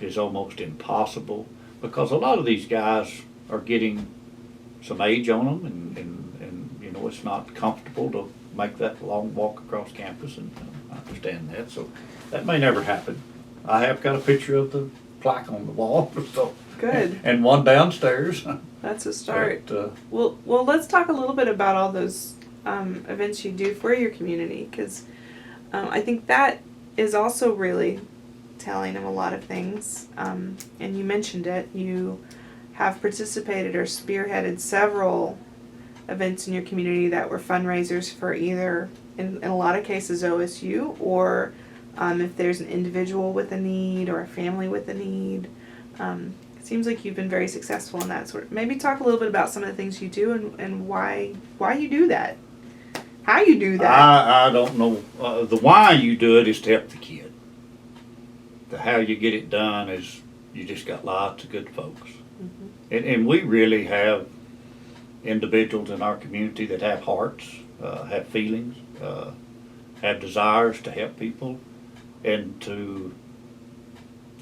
is almost impossible because a lot of these guys are getting some age on them, and you know, it's not comfortable to make that long walk across campus, and I understand that. So that may never happen. I have got a picture of the plaque on the wall. So good. And one downstairs. That's a start. But, well, let's talk a little bit about all those events you do for your community, because I think that is also really telling of a lot of things. And you mentioned it. You have participated or spearheaded several events in your community that were fundraisers for either, in a lot of cases, OSU, or if there's an individual with a need or a family with a need. It seems like you've been very successful in that sort of. Maybe talk a little bit about some of the things you do and why you do that. How you do that. I don't know. The why you do it is to help the kid. The how you get it done is you just got lots of good folks. And we really have individuals in our community that have hearts, have feelings, have desires to help people. And to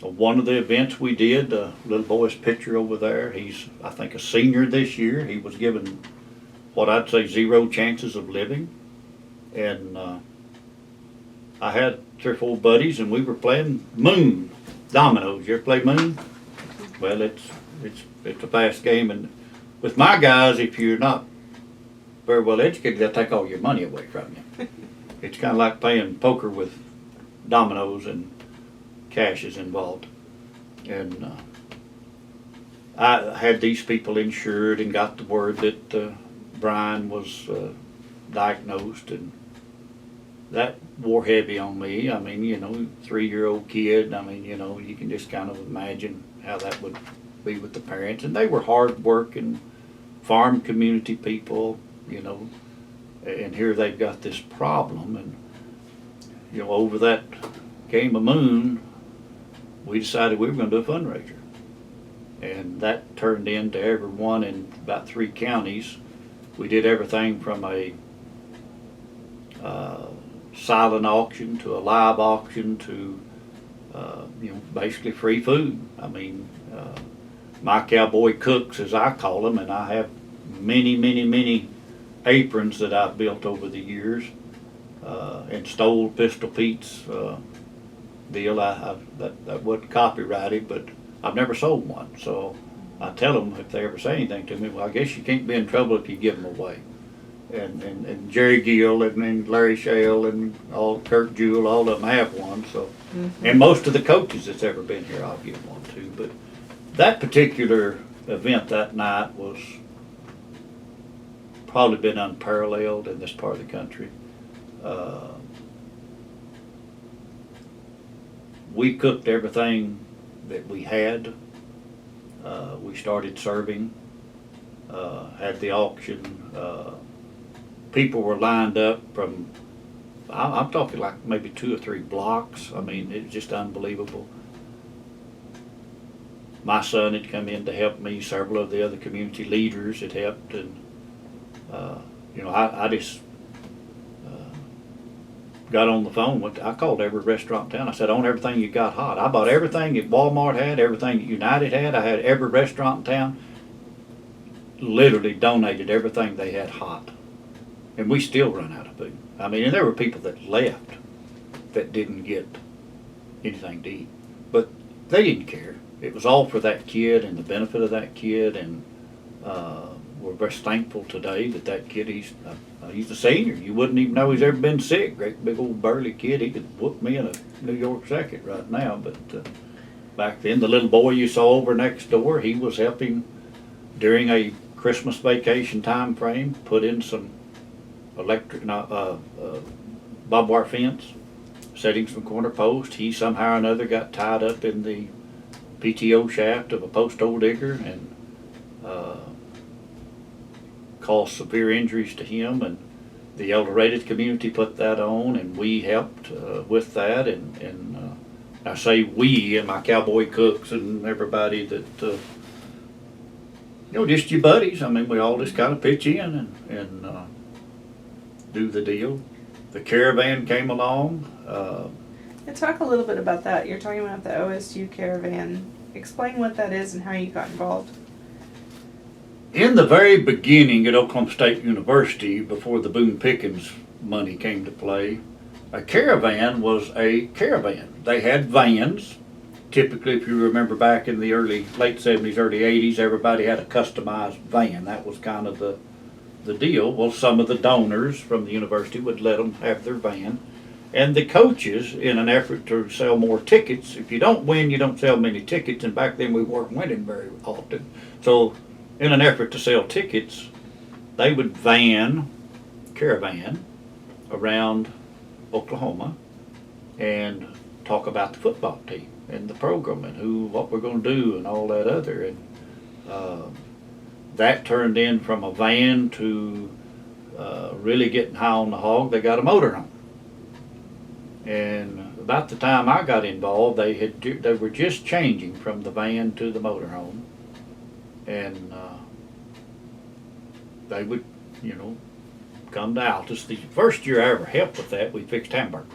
one of the events we did, the little boy's picture over there, he's, I think, a senior this year. He was given what I'd say 0 chances of living. And I had 3 or 4 buddies, and we were playing Moon dominoes. You ever play Moon? Well, it's a fast game, and with my guys, if you're not very well educated, they'll take all your money away from you. It's kind of like playing poker with dominoes, and cash is involved. And I had these people insured and got the word that Brian was diagnosed, and that wore heavy on me. I mean, 3-year-old kid. I mean, you can just kind of imagine how that would be with the parents. And they were hard-working farm community people, and here they've got this problem. And, over that game of Moon, we decided we were going to do a fundraiser. And that turned into everyone in about 3 counties. We did everything from a silent auction to a live auction to, basically free food. I mean, my cowboy cooks, as I call them, and I have many, many, many aprons that I've built over the years, and stole Pistol Pete's deal. That wasn't copyrighted, but I've never sold one. So I tell them if they ever say anything to me, well, I guess you can't be in trouble if you give them away. And Jerry Gill and Larry Shale and all Kurt Jewell, all of them have one. So, and most of the coaches that's ever been here, I'll give one to. But that particular event that night was probably been unparalleled in this part of the country. We cooked everything that we had. We started serving, had the auction. People were lined up from, I'm talking like maybe 2 or 3 blocks. I mean, it was just unbelievable. My son had come in to help me. Several of the other community leaders had helped. And, I just got on the phone. I called every restaurant in town. I said, on everything you got hot. I bought everything that Walmart had, everything that United had. I had every restaurant in town. Literally donated everything they had hot. And we still run out of food. I mean, and there were people that left that didn't get anything to eat. But they didn't care. It was all for that kid and the benefit of that kid. And we're very thankful today that kid, he's a senior. You wouldn't even know he's ever been sick. Great big old burly kid. He could whoop me in a New York second right now. But back then, the little boy you saw over next door, he was helping during a Christmas vacation time frame, put in some electric barbed wire fence, setting some corner posts. He somehow or another got tied up in the PTO shaft of a post hole digger and caused severe injuries to him. And the elder rated community put that on, and we helped with that. And I say we and my cowboy cooks and everybody that just your buddies. I mean, we all just kind of pitch in and do the deal. The caravan came along. Talk a little bit about that. You're talking about the OSU caravan. Explain what that is and how you got involved. In the very beginning at Oklahoma State University, before the Boone Pickens money came to play, a caravan was a caravan. They had vans. Typically, if you remember back in the late 70s, early 80s, everybody had a customized van. That was kind of the deal. Well, some of the donors from the university would let them have their van. And the coaches, in an effort to sell more tickets, if you don't win, you don't sell many tickets. And back then we weren't winning very often. So in an effort to sell tickets, they would caravan around Oklahoma and talk about the football team and the program and what we're going to do and all that other. And that turned in from a van to really getting high on the hog. They got a motorhome. And about the time I got involved, they were just changing from the van to the motorhome, and they would, you know, come to Altus. The first year I ever helped with that, we fixed hamburgers,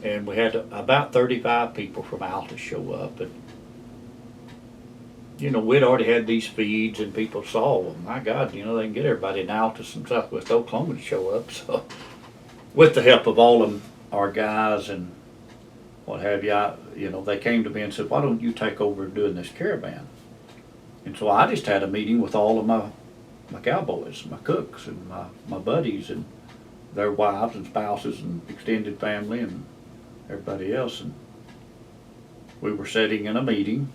and we had about 35 people from Altus show up, and you know, we'd already had these feeds, and people saw, well, my God, you know, they can get everybody in Altus and Southwest Oklahoma to show up. So, with the help of all of our guys and what have you, you know, they came to me and said, why don't you take over doing this caravan? And so I just had a meeting with all of my cowboys, my cooks, and my buddies, and their wives and spouses and extended family and everybody else. And we were sitting in a meeting,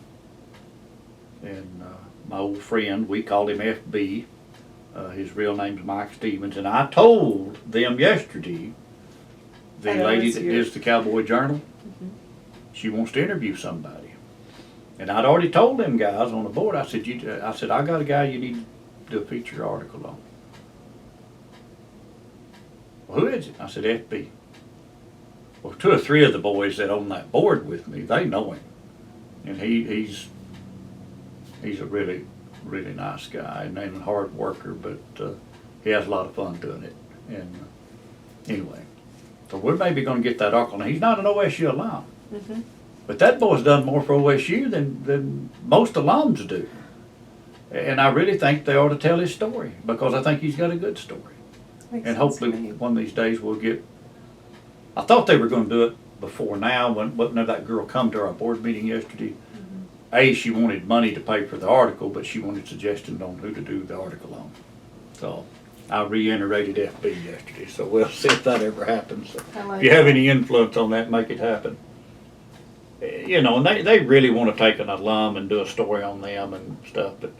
and my old friend, we called him FB, his real name's Mike Stevens, and I told them yesterday, the lady that is the Cowboy Journal, she wants to interview somebody. And I'd already told them guys on the board, I said, I got a guy you need to do a feature article on. Well, who is it? I said, FB. Well, 2 or 3 of the boys that on that board with me, they know him. And he's a really, really nice guy and a hard worker, but he has a lot of fun doing it. And anyway, so we're maybe going to get that article. Now, he's not an OSU alum, but that boy's done more for OSU than most alums do. And I really think they ought to tell his story, because I think he's got a good story. And hopefully one of these days we'll get, I thought they were going to do it before now, whenever that girl come to our board meeting yesterday. She wanted money to pay for the article, but she wanted suggestions on who to do the article on. So I reiterated FB yesterday, so we'll see if that ever happens. If you have any influence on that, make it happen. You know, and they really want to take an alum and do a story on them and stuff, but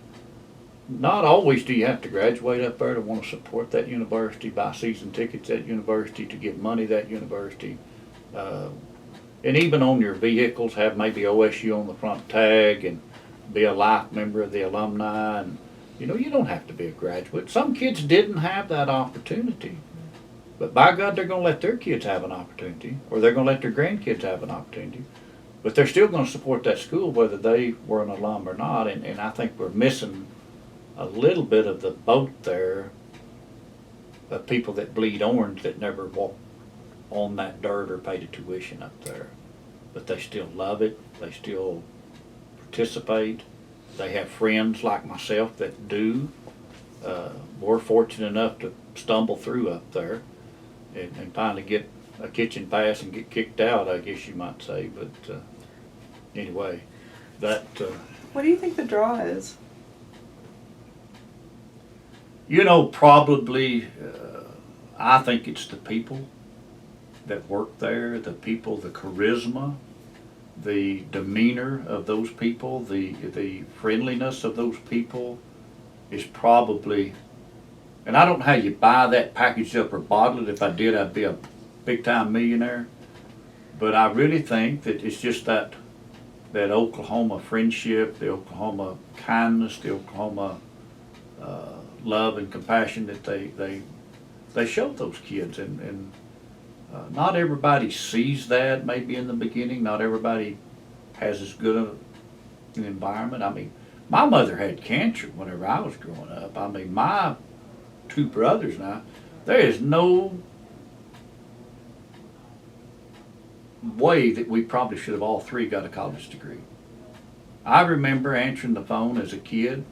not always do you have to graduate up there to want to support that university, buy season tickets at university, to give money to that university. And even on your vehicles, have maybe OSU on the front tag and be a life member of the alumni. And, you know, you don't have to be a graduate. Some kids didn't have that opportunity. But by God, they're going to let their kids have an opportunity, or they're going to let their grandkids have an opportunity. But they're still going to support that school whether they were an alum or not. And I think we're missing a little bit of the boat there of people that bleed orange that never walked on that dirt or paid a tuition up there. But they still love it. They still participate. They have friends like myself that do. We're fortunate enough to stumble through up there and finally get a kitchen pass and get kicked out, I guess you might say. But anyway, that... what do you think the draw is? You know, probably, I think it's the people that work there, the people, the charisma, the demeanor of those people, the friendliness of those people is probably, and I don't know how you buy that packaged up or bottle it. If I did, I'd be a big time millionaire. But I really think that it's just that Oklahoma friendship, the Oklahoma kindness, the Oklahoma love and compassion that they show those kids, and not everybody sees that maybe in the beginning. Not everybody has as good an environment. I mean, my mother had cancer whenever I was growing up. I mean, my 2 brothers now, there is no way that we probably should have all 3 got a college degree. I remember answering the phone as a kid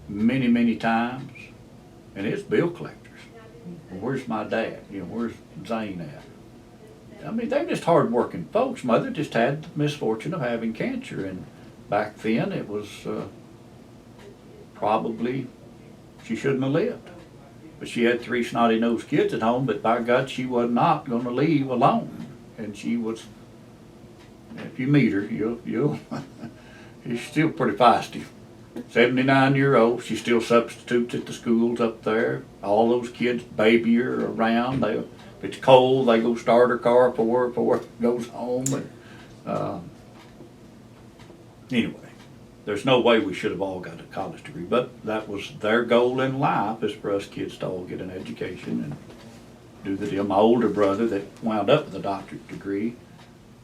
many, many times, and it's bill collectors. Where's my dad? You know, where's Zane at? I mean, they're just hard-working folks. Mother just had the misfortune of having cancer, and back then it was probably she shouldn't have lived. But she had 3 snotty-nosed kids at home, but by God, she was not going to leave alone. And she was, if you meet her, you'll she's still pretty feisty. 79-year-old, she still substitutes at the schools up there. All those kids baby her around. If it's cold, they go start her car before it goes home. And anyway, there's no way we should have all got a college degree, but that was their goal in life, is for us kids to all get an education. do the deal. My older brother that wound up with a doctorate degree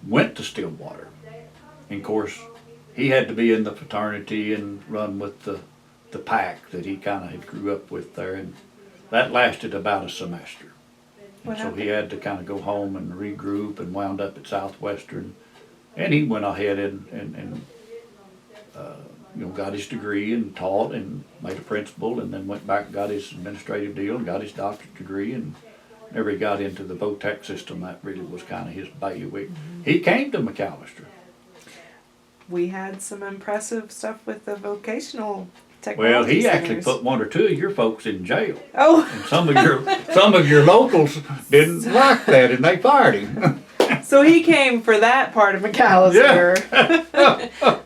went to Stillwater. And of course, he had to be in the fraternity and run with the pack that he kind of grew up with there. And that lasted about a semester. And so he had to kind of go home and regroup and wound up at Southwestern. And he went ahead and got his degree and taught and made a principal, and then went back and got his administrative deal and got his doctorate degree, and whenever he got into the VOTEC system, that really was kind of his bailiwick. He came to McAllister. We had some impressive stuff with the vocational technology Well, he actually centers. put one or two of your folks in jail, Oh, and some of your locals didn't like that, and they fired him. so he came for that part of McAllister.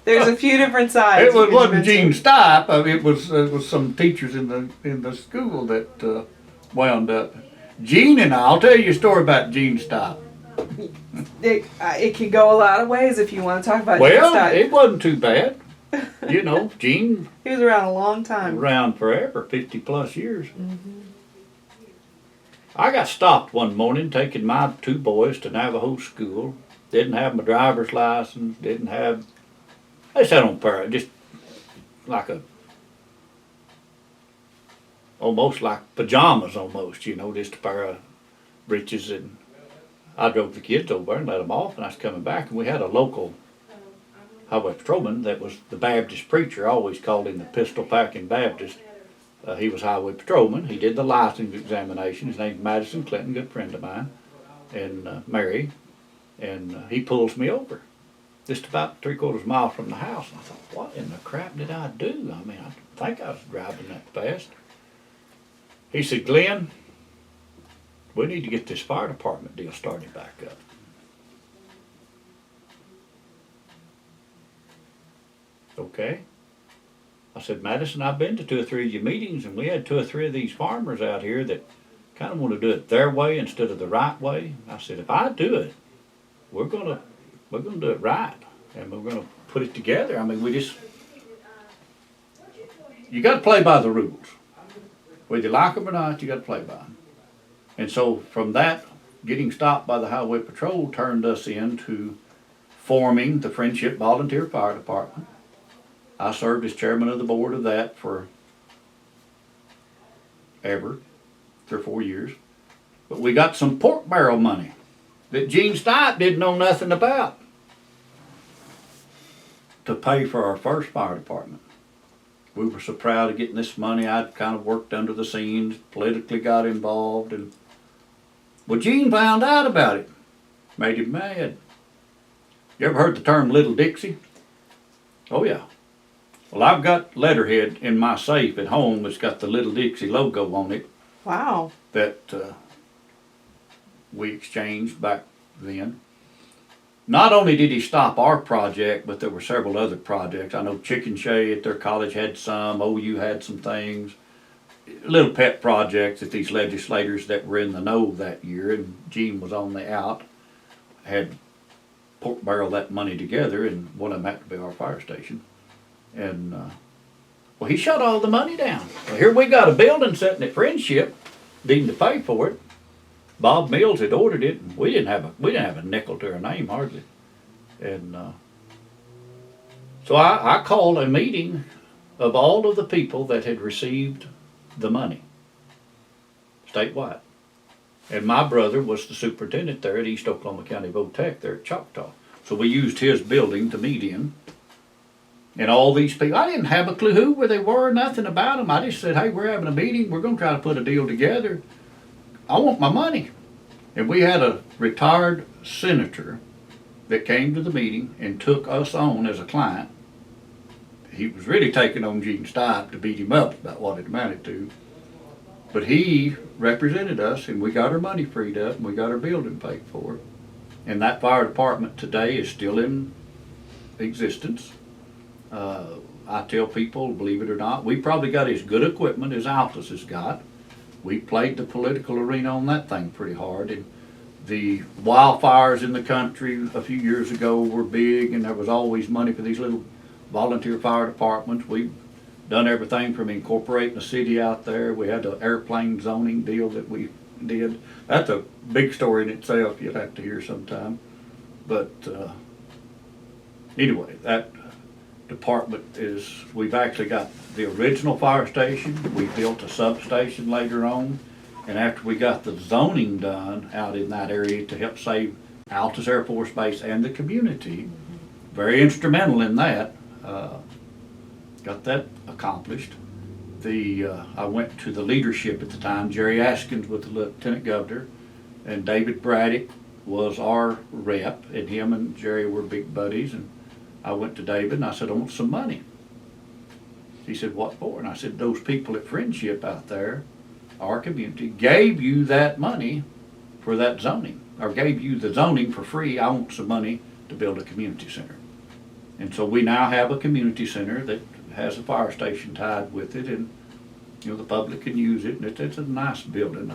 There's a few different sides. It you can wasn't Gene mention. Stipe. I mean, it was some teachers in the school that wound up. Gene and I'll tell you a story about Gene Stipe. It can go a lot of ways if you want to talk about Well, Gene Stipe. it wasn't too bad. You know, Gene He was around a long time. around forever, 50 plus years. I got stopped one morning taking my two boys to Navajo school. Didn't have my driver's license, they sat on par, just like almost like pajamas almost, just a pair of breeches. And I drove the kids over and let them off, and I was coming back, and we had a local highway patrolman that was the Baptist preacher. I always called him the pistol packing Baptist. He was highway patrolman. He did the license examination. His name's Madison Clinton, good friend of mine, and Mary. And he pulls me over, just about 3/4 mile from the house. And I thought, what in the crap did I do? I mean, I didn't think I was driving that fast. He said, Glenn, we need to get this fire department deal started back up. Okay. I said, Madison, I've been to 2 or 3 of your meetings, and we had 2 or 3 of these farmers out here that kind of want to do it their way instead of the right way. I said, if I do it, we're gonna do it right, and we're gonna put it together. I mean, you got to play by the rules, whether you like them or not. You got to play by them. And so from that, getting stopped by the highway patrol turned us into forming the Friendship Volunteer Fire Department. I served as chairman of the board of that for 3 or 4 years. But we got some pork barrel money that Gene Stipe didn't know nothing about to pay for our first fire department. We were so proud of getting this money. I'd kind of worked under the scenes, politically got involved, and well, Gene found out about it. Made him mad. You ever heard the term Little Dixie? Oh yeah. Well, I've got letterhead in my safe at home that's got the Little Dixie logo on it Wow. that we exchanged back then. Not only did he stop our project, but there were several other projects. I know Chicken Shay at their college had some, OU had some things, little pet projects that these legislators that were in the know that year, and Gene was on the out, had pork barrel that money together, and one of them happened to be our fire station. And well, he shut all the money down. Well, here we got a building sitting at Friendship, needing to pay for it. Bob Mills had ordered it, and we didn't have a nickel to our name hardly. And so I called a meeting of all of the people that had received the money, statewide. And my brother was the superintendent there at East Oklahoma County VOTEC there at Choctaw. So we used his building to meet in. And all these people, I didn't have a clue who they were, nothing about them. I just said, hey, we're having a meeting. We're going to try to put a deal together. I want my money. And we had a retired senator that came to the meeting and took us on as a client. He was really taking on Gene Stipe to beat him up about what it amounted to. But he represented us, and we got our money freed up, and we got our building paid for. And that fire department today is still in existence. I tell people, believe it or not, we probably got as good equipment as Altus has got. We played the political arena on that thing pretty hard. And the wildfires in the country a few years ago were big, and there was always money for these little volunteer fire departments. We've done everything from incorporating the city out there. We had the airplane zoning deal that we and did. That's a big story in itself, you'll have to hear sometime. But anyway, that department is, we've actually got the original fire station, we built a substation later on, and after we got the zoning done out in that area to help save Altus Air Force Base and the community, very instrumental in that, got that accomplished. I went to the leadership at the time. Jerry Askins was the lieutenant governor, and David Braddock was our rep, and him and Jerry were big buddies. And I went to David and I said, I want some money. He said, what for? And I said, those people at Friendship out there, our community, gave you that money for that zoning, or gave you the zoning for free. I want some money to build a community center. And so we now have a community center that has a fire station tied with it, and the public can use it, and it's a nice building.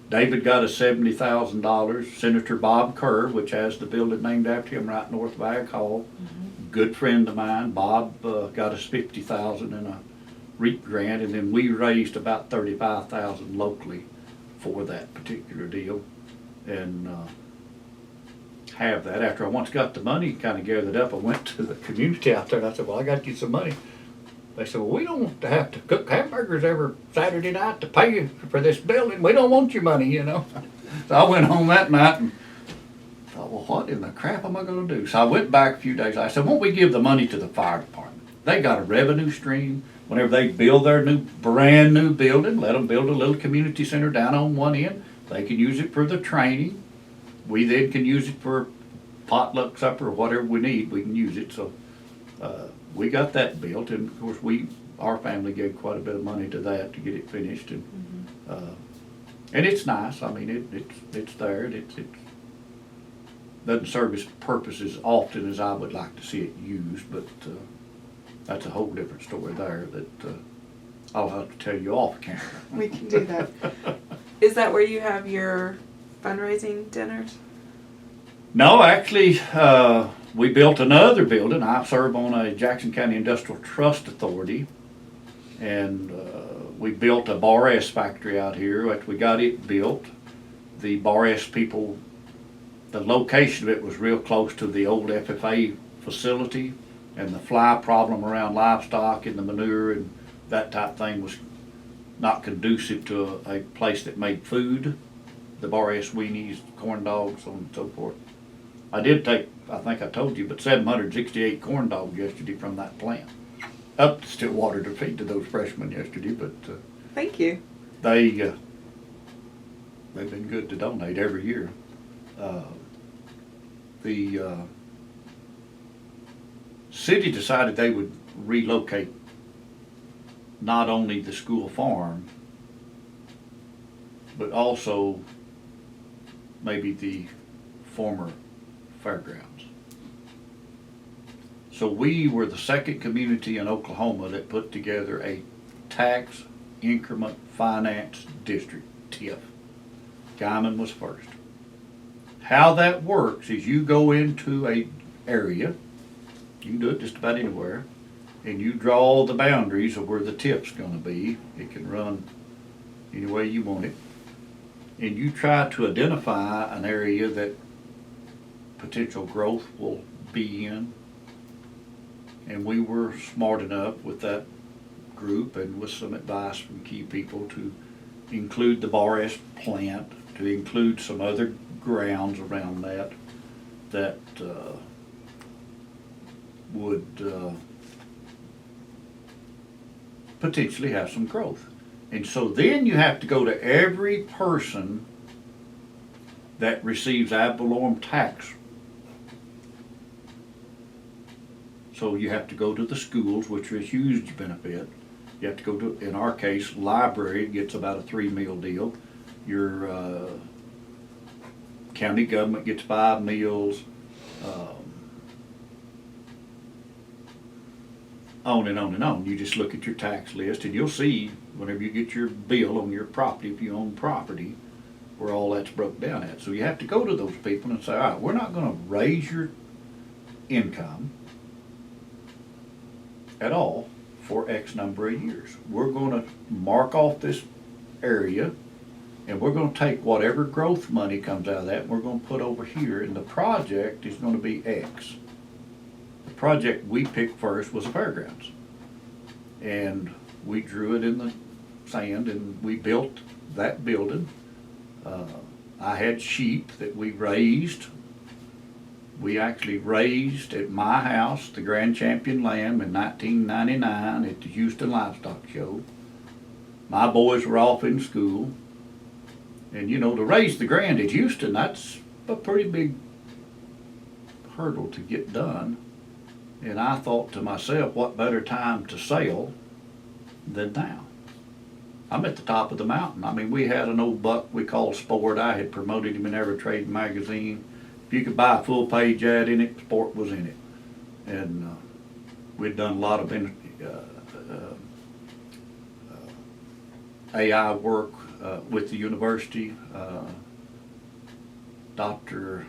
David got us $70,000. Senator Bob Kerr, which has the building named after him right north of Ag Hall, good friend of mine. Bob got us $50,000 in a REAP grant, and then we raised about $35,000 locally for that particular deal, and have that. After I once got the money kind of gathered up, I went to the community out there and I said, well, I got you some money. They said, well, we don't want to have to cook hamburgers every Saturday night to pay you for this building. We don't want your money, So I went home that night and thought, well, what in the crap am I going to do? So I went back a few days. I said, won't we give the money to the fire department? They got a revenue stream. Whenever they build their brand new building, let them build a little community center down on one end. They can use it for the training. We then can use it for potluck supper or whatever we need. We can use it. So we got that built, and of course our family gave quite a bit of money to that to get it finished, and it's nice. I mean, it's there. It doesn't serve its purpose as often as I would like to see it used, but that's a whole different story there that I'll have to tell you off camera. We can do that. Is that where you have your fundraising dinners? No, actually, we built another building. I serve on a Jackson County Industrial Trust Authority, and we built a Bar S factory out here. After we got it built, the Bar S people, the location of it was real close to the old FFA facility, and the fly problem around livestock and the manure and that type of thing was not conducive to a place that made food. The Bar S weenies, corn dogs, so on and so forth. I did take, I think I told you, but 768 corn dogs yesterday from that plant up to Stillwater to feed to those freshmen yesterday. But thank you. They've been good to donate every year. The city decided they would relocate not only the school farm, but also maybe the former fairgrounds. So we were the second community in Oklahoma that put together a tax increment finance district, TIF. Guyman was first. How that works is you go into a area, you can do it just about anywhere, and you draw the boundaries of where the TIF's going to be. It can run any way you want it. And you try to identify an area that potential growth will be in. And we were smart enough with that group and with some advice from key people to include the Bar S plant, to include some other grounds around that would potentially have some growth. And so then you have to go to every person that receives ad valorem tax. So you have to go to the schools, which are a huge benefit. You have to go to, in our case, library gets about a 3-meal deal. Your county government gets 5 meals. On and on and on. You just look at your tax list and you'll see whenever you get your bill on your property, if you own property, where all that's broke down at. So you have to go to those people and say, all right, we're not going to raise your income at all for X number of years. We're going to mark off this area And we're gonna take whatever growth money comes out of that, and we're gonna put over here, and the project is gonna be X. The project we picked first was the fairgrounds. And we drew it in the sand, and we built that building. I had sheep that we raised. We actually raised at my house the Grand Champion Lamb in 1999 at the Houston Livestock Show. My boys were off in school. And you know, to raise the Grand at Houston, that's a pretty big hurdle to get done. And I thought to myself, what better time to sell than now? I'm at the top of the mountain. I mean, we had an old buck we called Sport. I had promoted him in Every Trade magazine. If you could buy a full page ad in it, Sport was in it. And we'd done a lot of AI work with the university. Dr.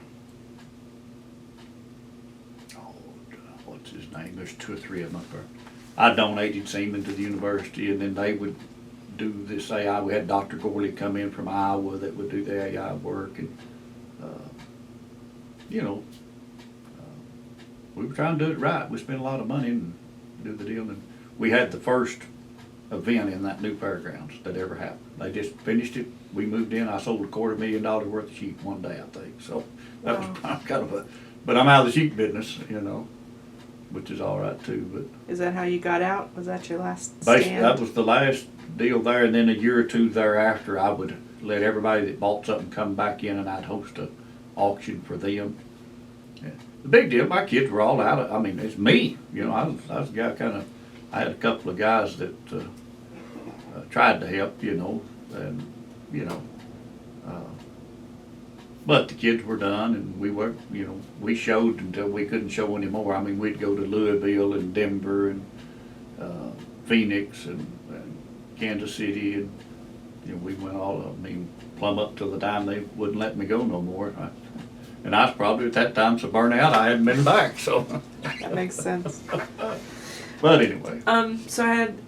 What's his name? There's 2 or 3 of them up there. I donated semen to the university, and then they would do this AI. We had Dr. Gorley come in from Iowa that would do the AI work, and we were trying to do it right. We spent a lot of money and do the deal, and we had the first event in that new fairgrounds that ever happened. They just finished it. We moved in. I sold $250,000 worth of sheep one day, I think. So that was kind of but I'm out of the sheep business, which is all right too. But Is that how you got out? Was that your last basically, stand? that was the last deal there, and then a year or two thereafter, I would let everybody that bought something come back in, and I'd host a auction for them. Yeah. The big deal, my kids were all out of, it's me, I was a guy I had a couple of guys that tried to help, and, but the kids were done, and we were, we showed until we couldn't show anymore. We'd go to Louisville and Denver and Phoenix and Kansas City, and we went plumb up till the time they wouldn't let me go no more. And I was probably at that time so burnt out I hadn't been back, so. That makes sense. But anyway. So I had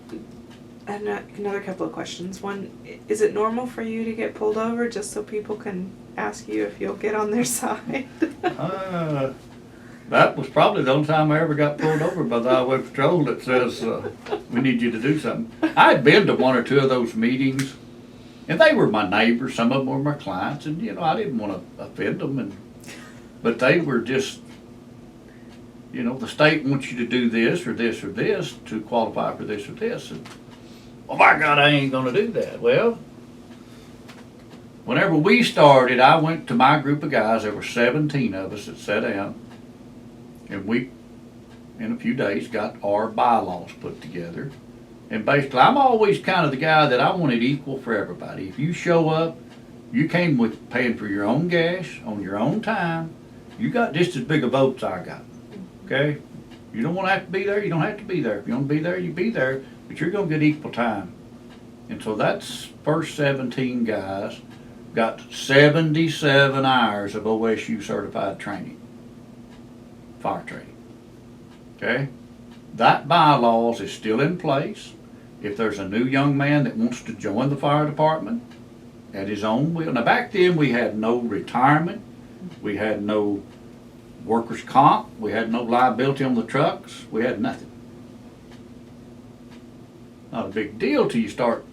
another couple of questions. One, is it normal for you to get pulled over just so people can ask you if you'll get on their side? That was probably the only time I ever got pulled over by the Highway Patrol that says, we need you to do something. I had been to 1 or 2 of those meetings, and they were my neighbors. Some of them were my clients, and I didn't want to offend them, but they were just, the state wants you to do this or this or this to qualify for this or this. And, oh my God, I ain't gonna do that. Well, whenever we started, I went to my group of guys. There were 17 of us that sat down, and we, in a few days, got our bylaws put together. And basically, I'm always kind of the guy that I wanted equal for everybody. If you show up, you came with paying for your own gas, on your own time, you got just as big a vote as I got. Okay? You don't want to have to be there, you don't have to be there. If you want to be there, you be there, but you're going to get equal time. And so that's first 17 guys got 77 hours of OSU certified training, fire training. Okay? That bylaws is still in place. If there's a new young man that wants to join the fire department at his own will. Now back then we had no retirement, we had no workers' comp, we had no liability on the trucks, we had nothing. Not a big deal till you start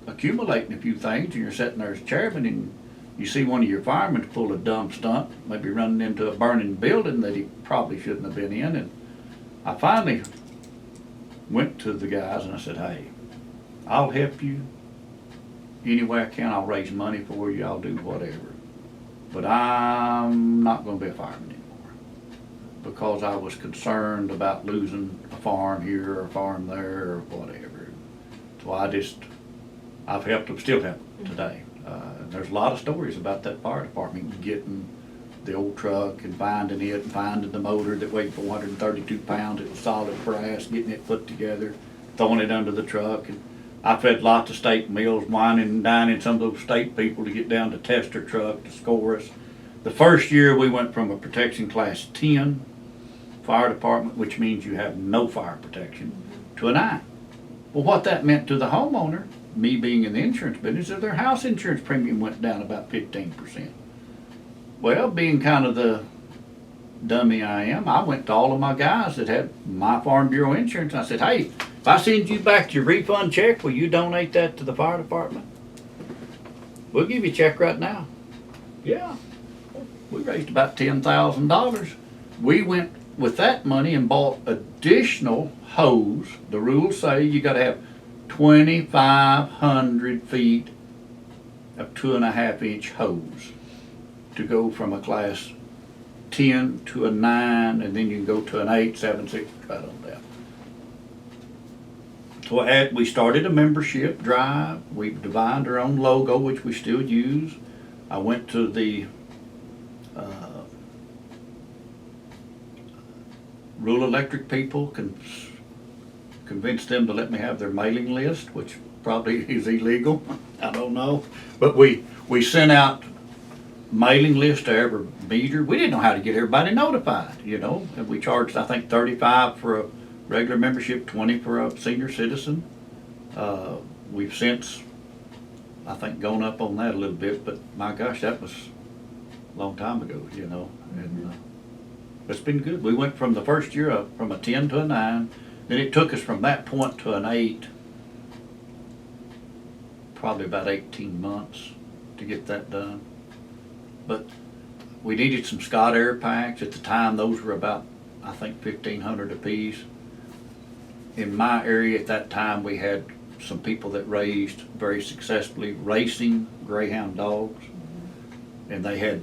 accumulating a few things and you're sitting there as chairman and you see one of your firemen pull a dumb stunt, maybe running into a burning building that he probably shouldn't have been in. And I finally went to the guys and I said, hey, I'll help you any way I can. I'll raise money for you, I'll do whatever. But I'm not going to be a fireman anymore because I was concerned about losing a farm here or a farm there or whatever. So I've helped them, still help them today. There's a lot of stories about that fire department getting the old truck and finding it and finding the motor that weighed 432 pounds. It was solid brass, getting it put together, throwing it under the truck. And I fed lots of steak meals, whining and dining some of those state people to get down to test their truck to score us. The first year we went from a protection class 10 fire department, which means you have no fire protection, to a 9. Well, what that meant to the homeowner, me being in the insurance business, is their house insurance premium went down about 15%. Well, being kind of the dummy I am, I went to all of my guys that had my Farm Bureau insurance. And I said, hey, if I send you back your refund check, will you donate that to the fire department? We'll give you a check right now. Yeah. We raised about $10,000. We went with that money and bought additional hose. The rules say you got to have 2,500 feet of 2.5-inch hose to go from a class 10 to a 9, and then you can go to an 8, 7, 6, right on down. So we started a membership drive. We defined our own logo, which we still use. I went to the rural electric people, convinced them to let me have their mailing list, which probably is illegal. I don't know. But we sent out mailing list to every meter. We didn't know how to get everybody notified, you know. And we charged, I think, $35 for a regular membership, $20 for a senior citizen. We've since, I think, gone up on that a little bit, but my gosh, that was a long time ago, you know. And it's been good. We went from the first year up from a 10 to a 9. Then it took us from that point to an 8, probably about 18 months to get that done. But we needed some Scott Air packs. At the time, those were about, I think, 1,500 apiece. In my area at that time, we had some people that raised very successfully racing greyhound dogs. And they had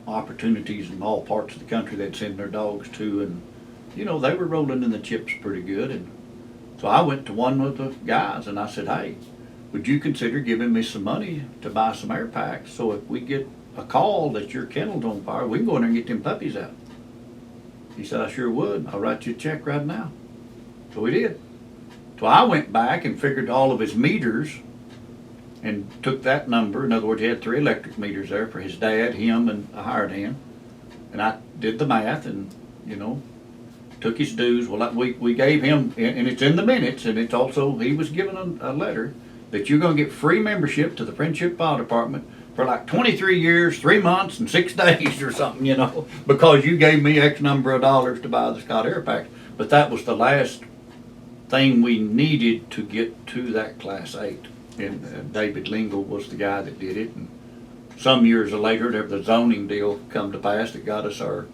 opportunities in all parts of the country they'd send their dogs to, and you know, they were rolling in the chips pretty good. And so I went to one of the guys and I said, hey, would you consider giving me some money to buy some air packs, so if we get a call that your kennel's on fire, we can go in there and get them puppies out? He said, I sure would. I'll write you a check right now. So we did. So I went back and figured all of his meters and took that number. In other words, he had 3 electric meters there for his dad, him, and a hired hand. And I did the math and, you know, took his dues. Well, we gave him, and it's in the minutes, and it's also, he was given a letter that you're going to get free membership to the Friendship Fire Department for like 23 years, 3 months, and 6 days or something, you know, because you gave me X number of dollars to buy the Scott Air Pack. But that was the last thing we needed to get to that Class 8. And David Lingle was the guy that did it. And some years later, the zoning deal come to pass that got us our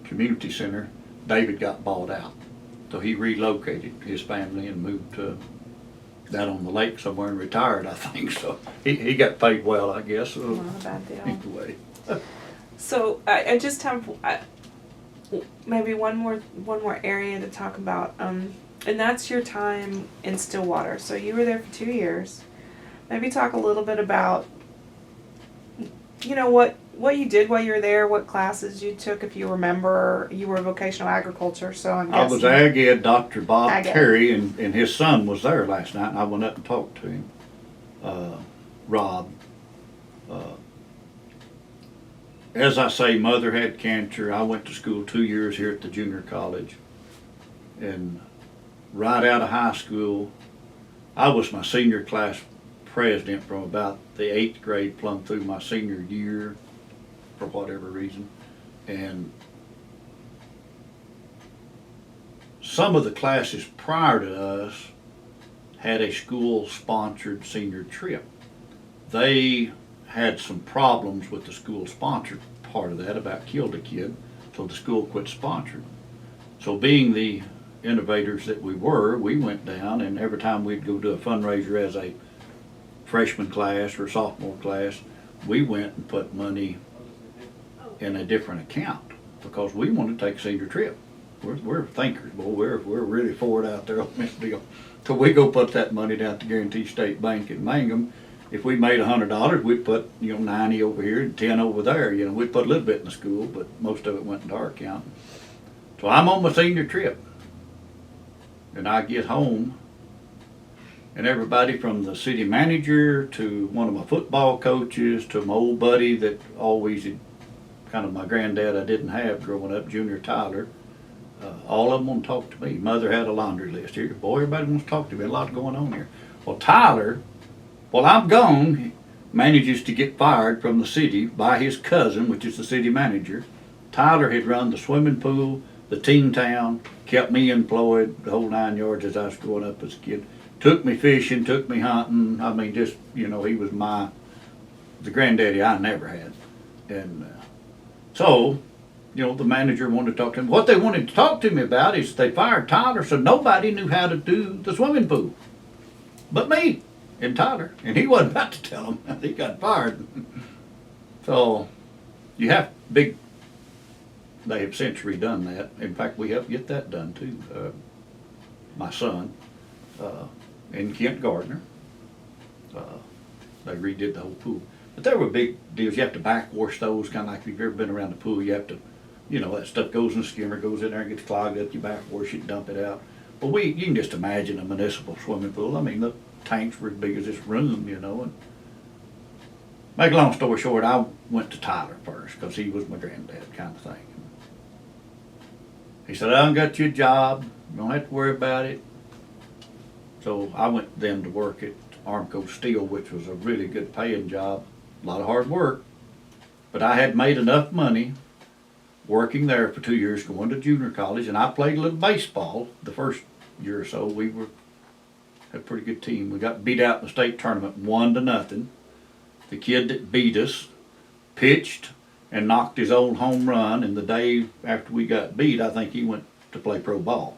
community center. David got bought out. So he relocated his family and moved to down on the lake somewhere and retired, I think. So he got paid well, I guess. Not a bad deal. Anyway. So I just have maybe one more area to talk about, and that's your time in Stillwater. So you were there for 2 years. Maybe talk a little bit about, you know, what you did while you were there, what classes you took. If you remember, you were vocational agriculture, so I'm guessing. I was Ag Ed. Dr. Bob Ag Ed. Terry and his son was there last night, and I went up and talked to him. Rob. As I say, mother had cancer. I went to school 2 years here at the junior college. And right out of high school, I was my senior class president from about the 8th grade plumb through my senior year for whatever reason. And some of the classes prior to us had a school-sponsored senior trip. They had some problems with the school-sponsored part of that, about killed a kid, so the school quit sponsoring. So being the innovators that we were, we went down, and every time we'd go to a fundraiser as a freshman class or sophomore class, we went and put money in a different account because we wanted to take a senior trip. We're thinkers, boy. We're really forward out there on this deal. So we go put that money down at the Guarantee State Bank in Mangum. If we made $100, we'd put 90 over here and 10 over there. We'd put a little bit in the school, but most of it went into our account. So I'm on my senior trip, and I get home, and everybody from the city manager to one of my football coaches to my old buddy that always had, kind of my granddad I didn't have growing up, Junior Tyler, all of them want to talk to me. Mother had a laundry list here. Boy, everybody wants to talk to me. A lot going on here. Well, Tyler, while I'm gone, manages to get fired from the city by his cousin, which is the city manager. Tyler had run the swimming pool, the teen town, kept me employed the whole 9 yards as I was growing up as a kid. Took me fishing, took me hunting. I mean, just, he was the granddaddy I never had. And so, the manager wanted to talk to him. What they wanted to talk to me about is they fired Tyler, so nobody knew how to do the swimming pool but me and Tyler. And he wasn't about to tell them he got fired. So you have they have since redone that. In fact, we helped get that done too. My son and Kent Gardner, they redid the whole pool. But there were big deals. You have to backwash those, kind of like if you've ever been around the pool. You have to, that stuff goes in the skimmer, goes in there and gets clogged up. You backwash it, dump it out. But you can just imagine a municipal swimming pool. I mean, the tanks were as big as this room, and make a long story short, I went to Tyler first because he was my granddad kind of thing. He said, I done got you a job. You don't have to worry about it. So I went then to work at Armco Steel, which was a really good paying job. A lot of hard work. But I had made enough money working there for 2 years, going to junior college, and I played a little baseball the first year or so. We had a pretty good team. We got beat out in the state tournament 1-0. The kid that beat us pitched and knocked his old home run, and the day after we got beat, I think he went to play pro ball.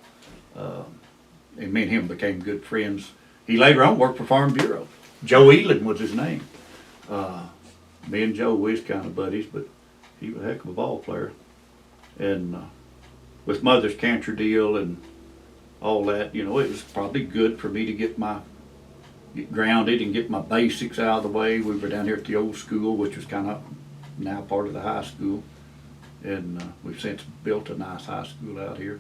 And me and him became good friends. He later on worked for Farm Bureau. Joe Elin was his name. Me and Joe was kind of buddies, but he was a heck of a ball player. And with Mother's cancer deal and all that, it was probably good for me to get grounded and get my basics out of the way. We were down here at the old school, which was kind of now part of the high school. And we've since built a nice high school out here.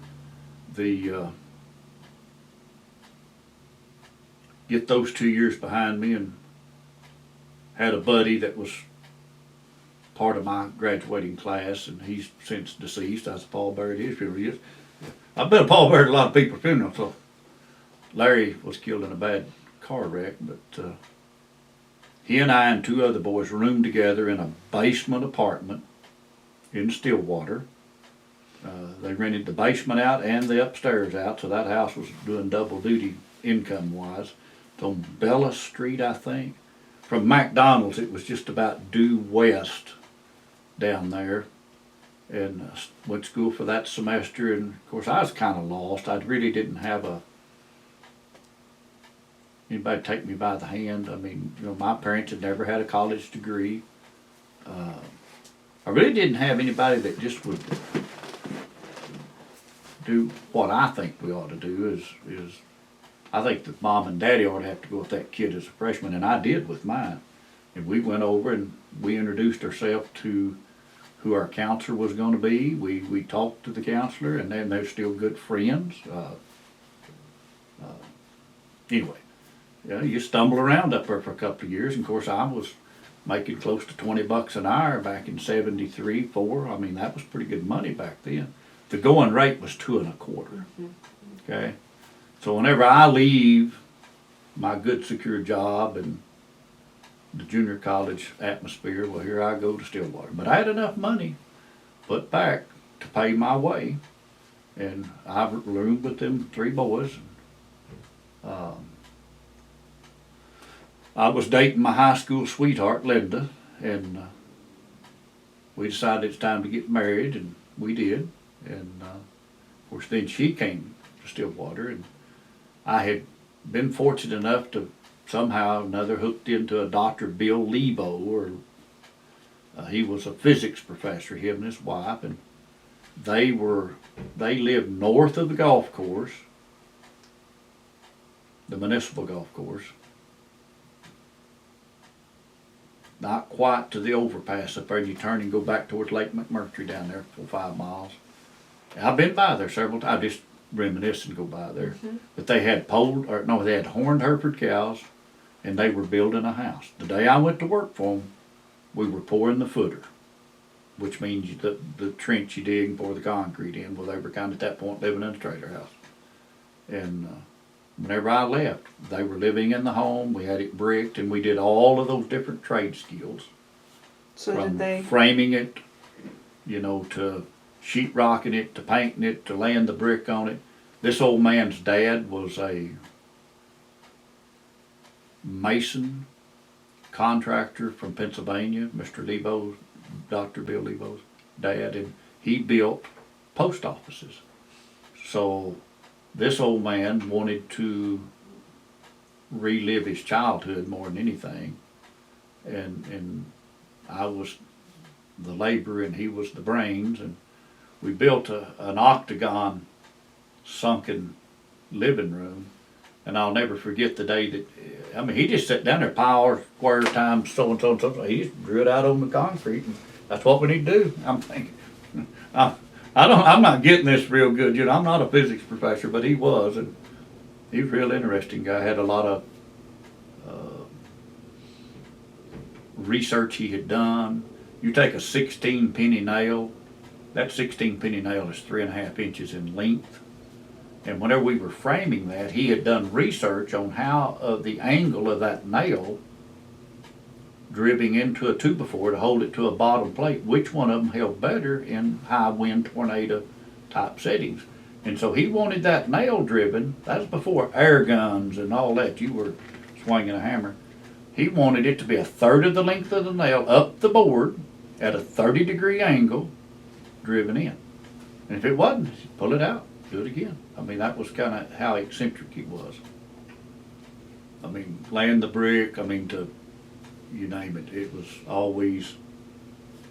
Get those 2 years behind me, and had a buddy that was part of my graduating class, and he's since deceased. I was pallbearer at his funeral. I've been a pallbearer at a lot of people's funerals. So Larry was killed in a bad car wreck, but he and I and 2 other boys roomed together in a basement apartment in Stillwater. They rented the basement out and the upstairs out, so that house was doing double duty income-wise. It's on Bella Street, I think. From McDonald's, it was just about due west down there. And went to school for that semester, and of course I was kind of lost. I really didn't have anybody take me by the hand. I mean, my parents had never had a college degree. I really didn't have anybody that just would do what I think we ought to do. Is I think that Mom and Daddy ought to have to go with that kid as a freshman, and I did with mine. And we went over and we introduced ourselves to who our counselor was going to be. We talked to the counselor, and then they're still good friends. Anyway, you stumble around up there for a couple of years. And of course, I was making close to $20 an hour back in '73, '4. I mean, that was pretty good money back then. The going rate was 2 1/4. Okay, so whenever I leave my good secure job and the junior college atmosphere, well, here I go to Stillwater. But I had enough money put back to pay my way, and I roomed with them 3 boys. I was dating my high school sweetheart, Linda, and we decided it's time to get married, and we did. And of course, then she came to Stillwater, and I had been fortunate enough to somehow or another hooked into a Dr. Bill Lebo, he was a physics professor, him and his wife, and they lived north of the golf course, the municipal golf course, not quite to the overpass up there, and you turn and go back towards Lake McMurtry down there for 5 miles. I've been by there several times, just reminiscing go by there. But they had they had horned Hereford cows, and they were building a house. The day I went to work for them, we were pouring the footer, which means the trench you dig and pour the concrete in. Well, they were kind of at that point living in a trailer house. And whenever I left, they were living in the home, we had it bricked, and we did all of those different trade skills. So From did they? framing it, to sheetrocking it, to painting it, to laying the brick on it. This old man's dad was a mason contractor from Pennsylvania, Mr. Lebo's, Dr. Bill Lebo's dad, and he built post offices. So this old man wanted to relive his childhood more than anything, and I was the labor and he was the brains, and we built an octagon sunken living room. And I'll never forget the day that, he just sat down there, pi square times so and so and so. He just drew it out on the concrete, and that's what we need to do. I'm thinking, I'm not getting this real good, I'm not a physics professor, but he was, and he was a real interesting guy. Had a lot of research he had done. You take a 16 penny nail, that 16 penny nail is 3.5 inches in length. And whenever we were framing that, he had done research on how the angle of that nail driven into a 2x4 to hold it to a bottom plate, which one of them held better in high wind tornado type settings. And so he wanted that nail driven. That was before air guns and all that. You were swinging a hammer. He wanted it to be 1/3 of the length of the nail up the board at a 30-degree angle driven in. And if it wasn't, pull it out, do it again. That was kind of how eccentric he was. Laying the brick, to you name it, it was always,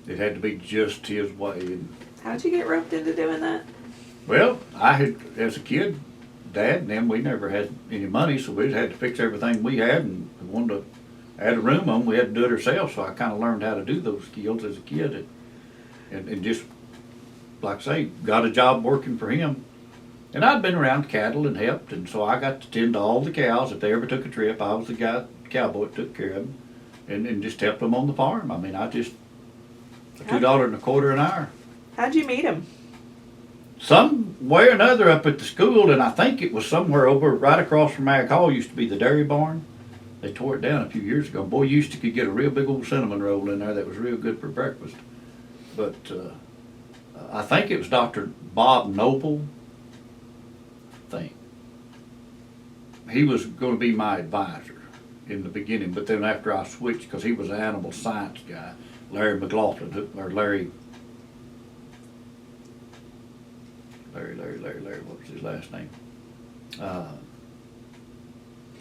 it had to be just his way. And, How'd you get roped into doing that? well, I had, as a kid, Dad and them, we never had any money, so we had to fix everything we had, and we wanted to add a room on, we had to do it ourselves, so I kind of learned how to do those skills as a kid, and just, like I say, got a job working for him. And I'd been around cattle and helped, and so I got to tend to all the cows. If they ever took a trip, I was the guy, cowboy that took care of them, and just helped them on the farm. I just, $2.25 an hour. How'd you meet him? Some way or another up at the school, and I think it was somewhere over right across from Ag Hall used to be the dairy barn. They tore it down a few years ago. Boy, you could get a real big old cinnamon roll in there that was real good for breakfast. But I think it was Dr. Bob Noble. He was going to be my advisor in the beginning, but then after I switched, because he was an animal science guy, Larry McLaughlin, what was his last name? The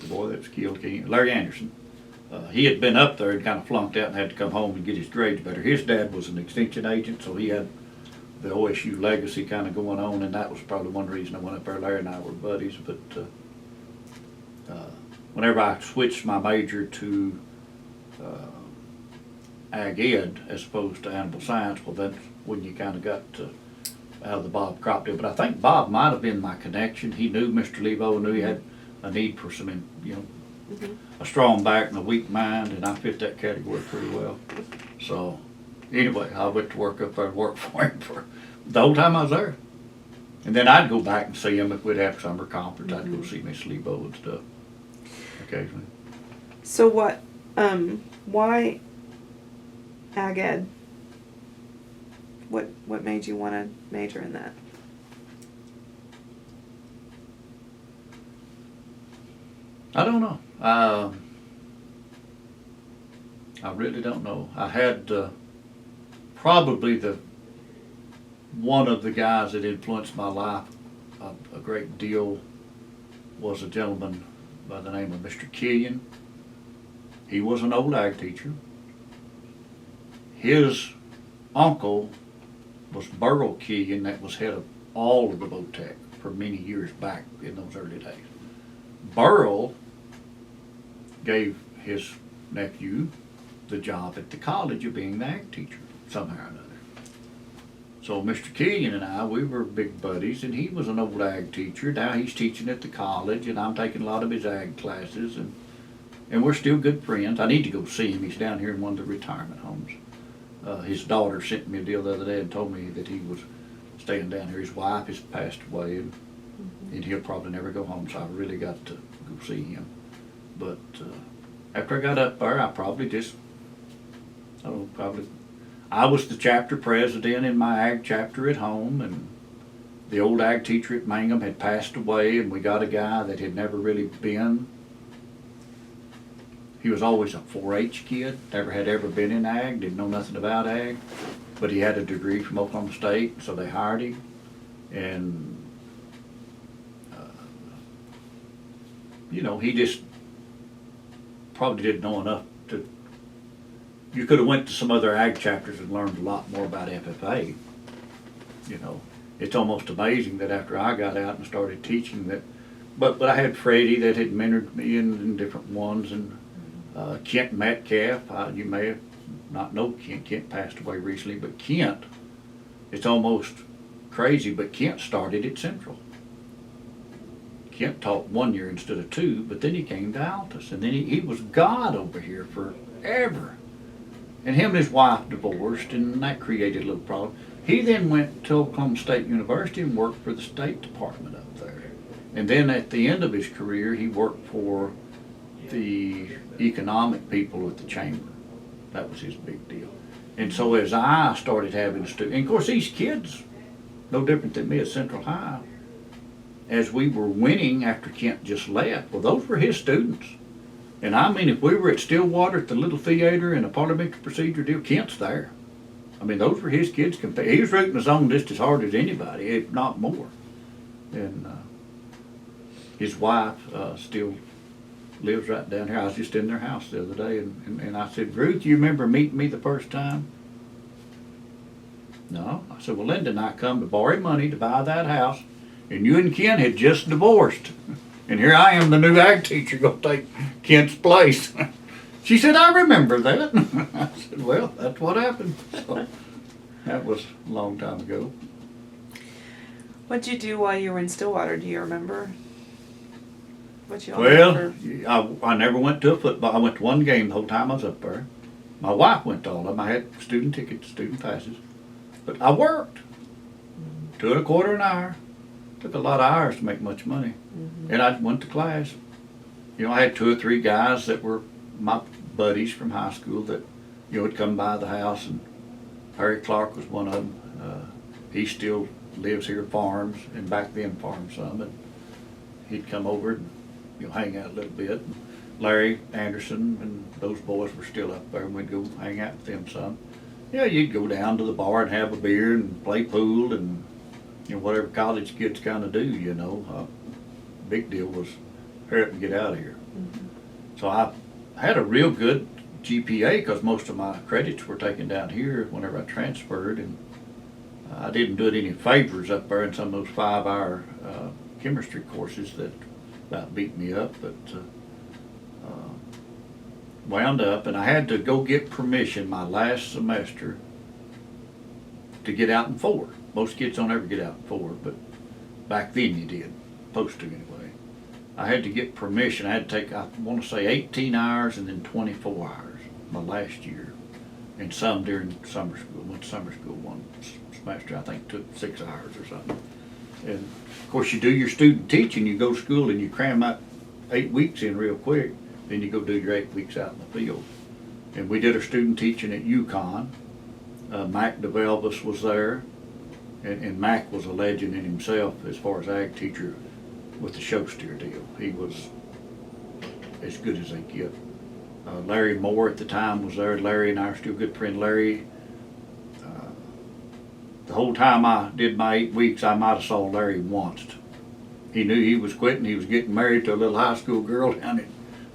boy that was killed, Larry Anderson. He had been up there and kind of flunked out and had to come home and get his grades better. His dad was an extension agent, so he had the OSU legacy kind of going on, and that was probably one reason I went up there. Larry and I were buddies, but whenever I switched my major to Ag Ed as opposed to animal science, well, that's when you kind of got out of the Bob crop deal. But I think Bob might have been my connection. He knew Mr. Lebo, knew he had a need for some, a strong back and a weak mind, and I fit that category pretty well. So anyway, I went to work up there and work for him for the whole time I was there. And then I'd go back and see him if we'd have summer conference. I'd go see Miss Lebo and stuff occasionally. So why Ag Ed? What made you want to major in that? I don't know. I really don't know. I had probably one of the guys that influenced my life a great deal was a gentleman by the name of Mr. Killian. He was an old ag teacher. His uncle was Burl Killian, that was head of all of the VOTEC for many years back in those early days. Burl gave his nephew the job at the college of being the ag teacher somehow or another. So Mr. Killian and I, we were big buddies, and he was an old ag teacher. Now he's teaching at the college, and I'm taking a lot of his ag classes, and we're still good friends. I need to go see him. He's down here in one of the retirement homes. His daughter sent me a deal the other day and told me that he was staying down here. His wife has passed away, and and he'll probably never go home, so I really got to go see him. But after I got up there, I probably just, I was the chapter president in my ag chapter at home, and the old ag teacher at Mangum had passed away, and we got a guy that had never really been. He was always a 4-H kid, never had ever been in ag, didn't know nothing about ag, but he had a degree from Oklahoma State, so they hired him. And, he just probably didn't know enough to, you could have went to some other ag chapters and learned a lot more about FFA. It's almost amazing that after I got out and started teaching that, but I had Freddie that had mentored me in different ones, and Kent Metcalf, you may have not know Kent. Kent passed away recently, but Kent, it's almost crazy, but Kent started at Central. Kent taught 1 year instead of 2, but then he came to Altus, and then he was God over here forever. And him and his wife divorced, and that created a little problem. He then went to Oklahoma State University and worked for the State Department up there. And then at the end of his career, he worked for the economic people at the chamber. That was his big deal. And so as I started having students, and of course these kids, no different than me at Central High, as we were winning after Kent just left, well, those were his students. And I mean, if we were at Stillwater at the little theater and a parliamentary procedure deal, Kent's there. I mean, those were his kids. He was rooting his own just as hard as anybody, if not more. And his wife still lives right down here. I was just in their house the other day, and I said, Ruth, you remember meeting me the first time? No. I said, well, Linda and I come to borrow money to buy that house, and you and Ken had just divorced. And here I am, the new ag teacher, going to take Kent's place. She said, I remember that. I said, well, that's what happened. So, that was a long time ago. What'd you do while you were in Stillwater? Do you remember? What you all Well, I never went to a football. I went to one game the whole time I was up there. My wife went to all of them. I had student tickets, student passes. But I worked. $2.25 an hour. Took a lot of hours to make much money. And I went to class. I had 2 or 3 guys that were my buddies from high school that, would come by the house, and Harry Clark was one of them. He still lives here, farms, and back then farmed some, and he'd come over and, hang out a little bit. And Larry Anderson and those boys were still up there, and we'd go hang out with them some. You'd go down to the bar and have a beer and play pool and, whatever college kids kind of do, big deal was hurry up and get out of here. So I had a real good GPA because most of my credits were taken down here whenever I transferred, and I didn't do it any favors up there in some of those 5-hour chemistry courses that about beat me up, but wound up, and I had to go get permission my last semester to get out in 4. Most kids don't ever get out in 4, but back then you did, supposed to anyway. I had to get permission. I had to take, I want to say 18 hours and then 24 hours my last year, and some during summer school. Went to summer school one semester, I think took 6 hours or something. And of course you do your student teaching, you go to school and you cram out 8 weeks in real quick, then you go do your 8 weeks out in the field. And we did our student teaching at UConn. Mac DeVelvis was there, and Mac was a legend in himself as far as ag teacher with the show steer deal. He was as good as they get. Larry Moore at the time was there. Larry and I are still good friends. Larry, the whole time I did my 8 weeks, I might have saw Larry once. He knew he was quitting. He was getting married to a little high school girl down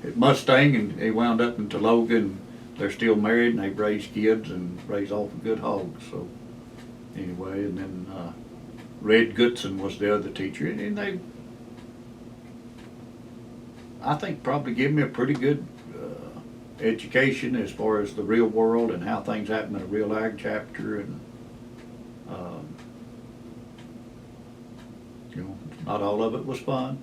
at Mustang, and he wound up in Tologa, and they're still married, and they've raised kids and raised awful good hogs. So anyway, and then Red Goodson was the other teacher, and they, I think, probably gave me a pretty good education as far as the real world and how things happen in a real ag chapter, and not all of it was fun.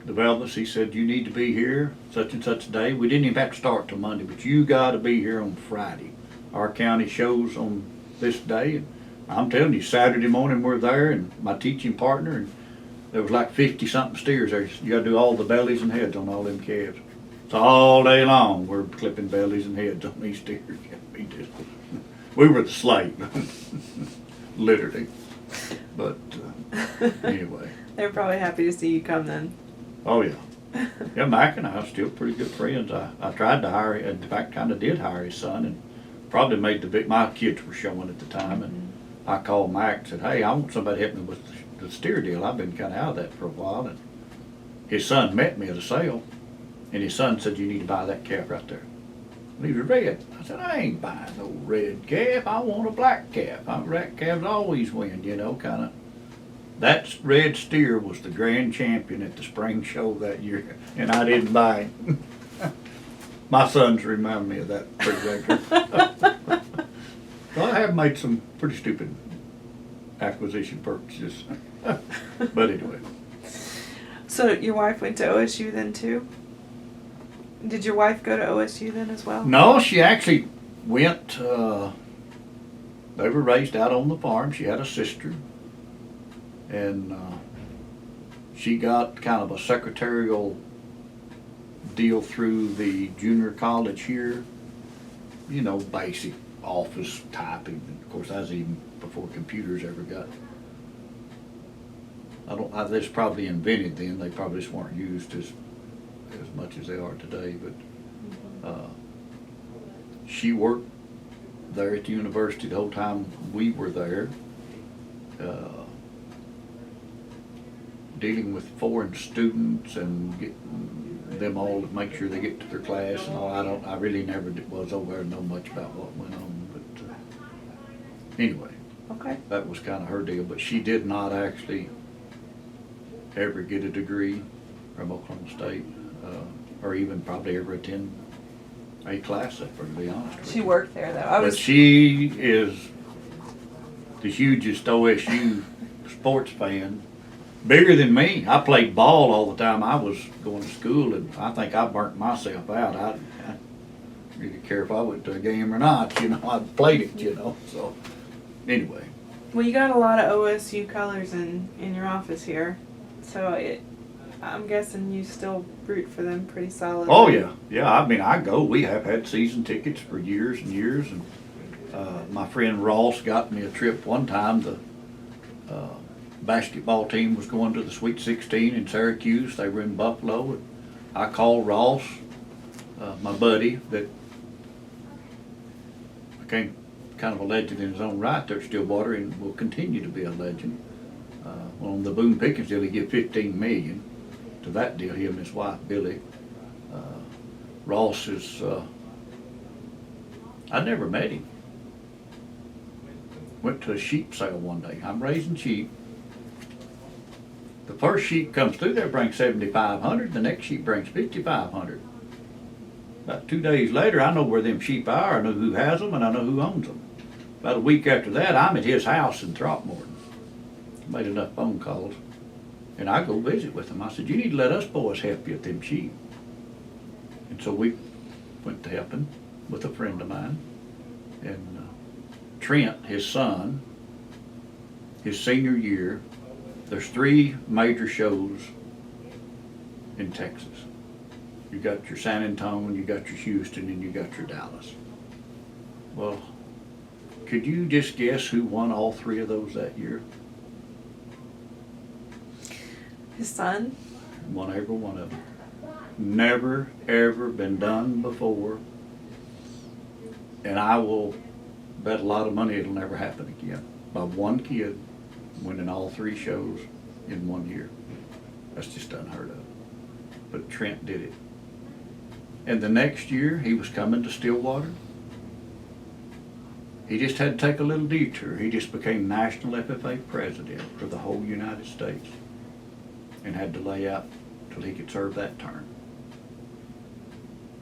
Developments, he said, you need to be here such and such a day. We didn't even have to start till Monday, but you got to be here on Friday. Our county shows on this day, and I'm telling you, Saturday morning we're there, and my teaching partner, and there was like 50-something steers there. You gotta do all the bellies and heads on all them calves. So all day long, we're clipping bellies and heads on these steers. We were the slave, literally. But anyway. They're probably happy to see you come then. Oh yeah. Yeah, Mac and I are still pretty good friends. I tried to hire, in fact, kind of did hire his son, and probably made my kids were showing at the time, and I called Mac and said, hey, I want somebody to help me with the steer deal. I've been kind of out of that for a while. And his son met me at a sale, and his son said, you need to buy that calf right there. And he was red. I said, I ain't buying no red calf. I want a black calf. Black calves always win, you know, kind of. That red steer was the grand champion at the spring show that year, and I didn't buy him. My sons remind me of that pretty regularly. So I have made some pretty stupid acquisition purchases. But anyway. So your wife went to OSU then too? Did your wife go to OSU then as well? No, she actually went, they were raised out on the farm. She had a sister. And she got kind of a secretarial deal through the junior college here. You know, basic office typing. And of course, that was even before computers ever got. They was probably invented then. They probably just weren't used as much as they are today. But she worked there at the university the whole time we were there. Dealing with foreign students and getting them all to make sure they get to their class and all. I really never was over there to know much about what went on, but anyway. Okay. That was kind of her deal, but she did not actually ever get a degree from Oklahoma State, or even probably ever attend a class there, to be honest with She you. worked there though. But she is the hugest OSU sports fan. Bigger than me. I played ball all the time I was going to school, and I think I burnt myself out. I didn't really care if I went to a game or not, you know. I played it, you know. So anyway. Well, you got a lot of OSU colors in your office here, so I'm guessing you still root for them pretty solid. Oh yeah, yeah. I mean, I go. We have had season tickets for years and years, and my friend Ross got me a trip one time. The basketball team was going to the Sweet 16 in Syracuse. They were in Buffalo, and I called Ross, my buddy, that became kind of a legend in his own right there at Stillwater and will continue to be a legend. On the Boone Pickens deal, he gave $15 million to that deal, he and his wife, Billy. Ross is, I never met him. Went to a sheep sale one day. I'm raising sheep. The first sheep comes through there brings $7,500. The next sheep brings $5,500. About 2 days later, I know where them sheep are. I know who has them, and I know who owns them. About a week after that, I'm at his house in Throckmorton. Made enough phone calls, and I go visit with him. I said, "You need to let us boys help you at them sheep." And so we went to help him with a friend of mine, and Trent, his son, his senior year. There's 3 major shows in Texas. You got your San Antonio, you got your Houston, and you got your Dallas. Well, could you just guess who won all 3 of those that year? His son? Won every one of them. Never, ever been done before. And I will bet a lot of money it'll never happen again. By one kid winning all 3 shows in 1 year. That's just unheard of. But Trent did it. And the next year, he was coming to Stillwater. He just had to take a little detour. He just became National FFA President for the whole United States and had to lay out till he could serve that term.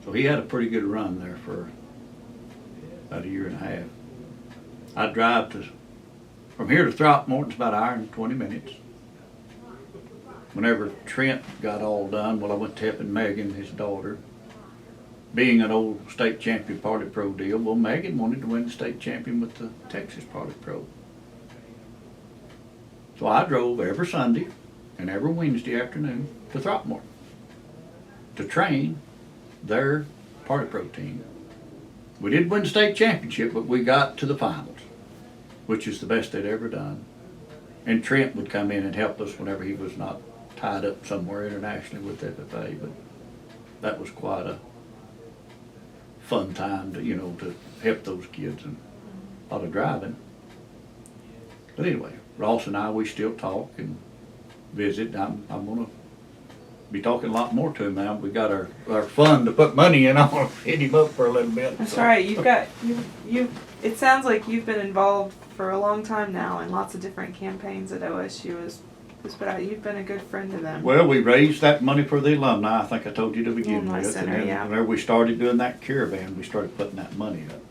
So he had a pretty good run there for about a year and a half. I drive from here to Throckmorton's about an hour and 20 minutes. Whenever Trent got all done, well, I went to helping Megan, his daughter. Being an old state champion Party Pro deal, well, Megan wanted to win the state champion with the Texas Party Pro. So I drove every Sunday and every Wednesday afternoon to Throckmorton to train their party pro team. We did win the state championship, but we got to the finals, which is the best they'd ever done. And Trent would come in and help us whenever he was not tied up somewhere internationally with FFA, but that was quite a fun time to, to help those kids, and a lot of driving. But anyway, Ross and I, we still talk and visit. I'm gonna be talking a lot more to him now. We got our fund to put money in. I'm gonna hit him up for a little bit. That's right. You've got you. It sounds like you've been involved for a long time now in lots of different campaigns that OSU has put out. You've been a good friend to them. Well, we raised that money for the alumni. I think I told you to begin Alumni with. Center, And then yeah. whenever we started doing that caravan, we started putting that money up.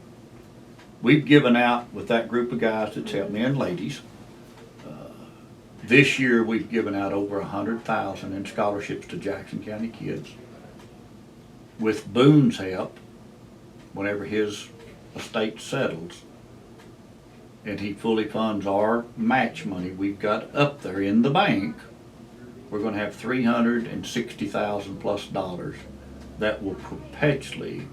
We've given out with that group of guys that's helped me, and ladies. This year we've given out over 100,000 in scholarships to Jackson County kids. With Boone's help, whenever his estate settles, and he fully funds our match money we've got up there in the bank, we're going to have $360,000 plus that will perpetually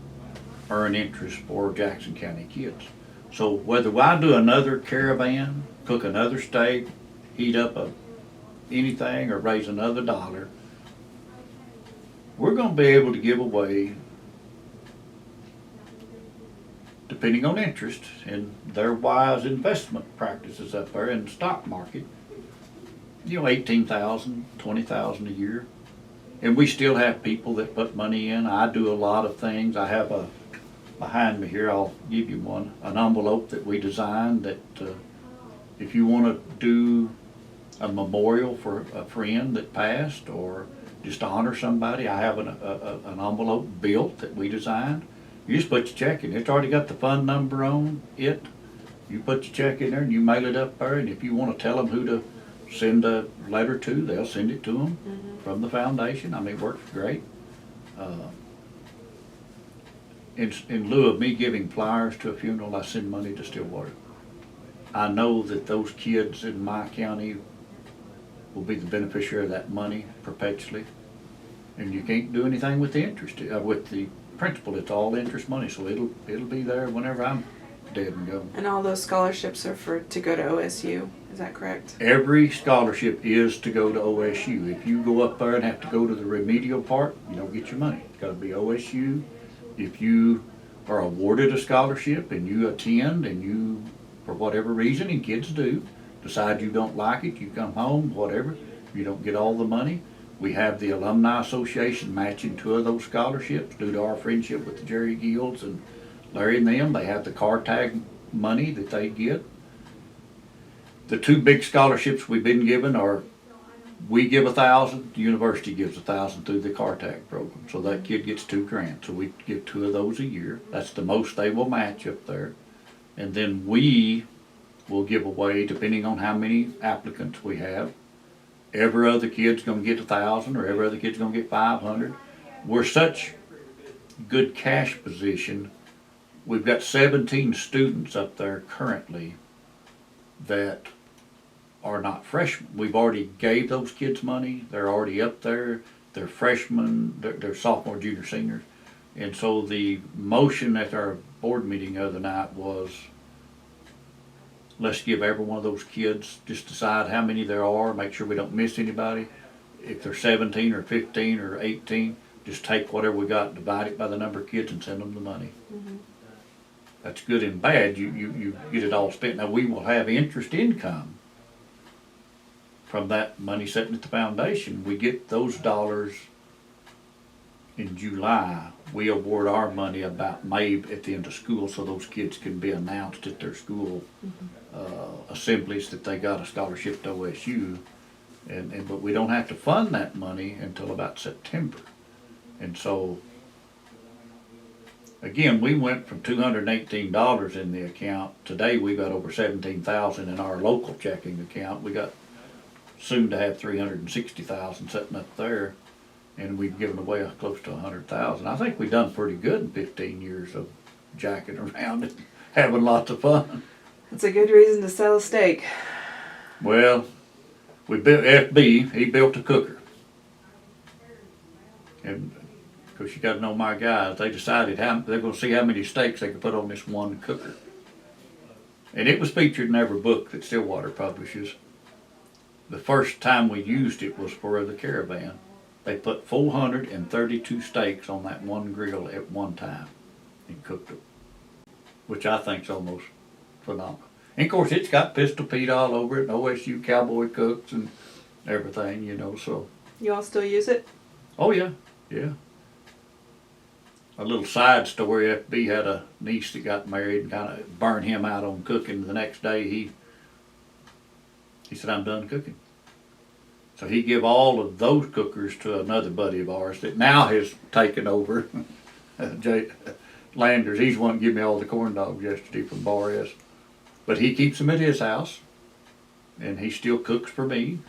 earn interest for Jackson County kids. So whether I do another caravan, cook another steak, heat up anything, or raise another dollar, we're going to be able to give away, depending on interest and their wise investment practices up there in the stock market, $18,000, $20,000 a year. And we still have people that put money in. I do a lot of things. I have behind me here, I'll give you one, an envelope that we designed that if you want to do a memorial for a friend that passed, or just to honor somebody, I have an envelope built that we designed. You just put your check in. It's already got the fund number on it. You put your check in there and you mail it up there, and if you want to tell them who to send a letter to, they'll send it to them from the foundation. I mean, it works great. In lieu of me giving flyers to a funeral, I send money to Stillwater. I know that those kids in my county will be the beneficiary of that money perpetually, and you can't do anything with the interest, with the principal. It's all interest money, so it'll be there whenever I'm dead and gone. And all those scholarships are to go to OSU. Is that correct? Every scholarship is to go to OSU. If you go up there and have to go to the remedial part, you don't get your money. It's got to be OSU. If you are awarded a scholarship and you attend, and you, for whatever reason, and kids do, decide you don't like it, you come home, whatever, you don't get all the money. We have the Alumni Association matching 2 of those scholarships due to our friendship with the Jerry Guilds and Larry and them. They have the car tag money that they get. The 2 big scholarships we've been given are, we give 1,000, the university gives 1,000 through the car tag program. So that kid gets $2,000. So we give 2 of those a year. That's the most they will match up there. And then we will give away, depending on how many applicants we have. Every other kid's going to get 1,000, or every other kid's going to get 500. We're such good cash position. We've got 17 students up there currently that are not freshmen. We've already gave those kids money. They're already up there. They're freshmen. They're sophomore, junior, seniors. And so the motion at our board meeting the other night was, let's give every one of those kids, just decide how many there are, make sure we don't miss anybody. If they're 17 or 15 or 18, just take whatever we got, divide it by the number of kids, and send them the money. That's good and bad. You get it all spent. Now, we will have interest income from that money sitting at the foundation. We get those dollars in July. We award our money about May at the end of school, so those kids can be announced at their school assemblies that they got a scholarship to OSU. But we don't have to fund that money until about September. And so, again, we went from $218 in the account. Today we got over $17,000 in our local checking account. We got soon to have $360,000 sitting up there, and we've given away close to $100,000. I think we've done pretty good in 15 years of jacking around and having lots of fun. That's a good reason to sell a steak. Well, we built FB, he built a cooker. And of course you gotta know my guys, they decided they're gonna see how many steaks they could put on this one cooker. And it was featured in every book that Stillwater publishes. The first time we used it was for the caravan. They put 432 steaks on that one grill at one time and cooked them, which I think's almost phenomenal. And of course, it's got Pistol Pete all over it, and OSU Cowboy cooks and everything, you know. So, You all still use it? oh yeah, yeah. A little side story: FB had a niece that got married and kind of burned him out on cooking. The next day, he said, "I'm done cooking." So he give all of those cookers to another buddy of ours that now has taken over. Jay Landers, he's the one that gave me all the corn dogs yesterday from Bar S. But he keeps them at his house, and he still cooks for me.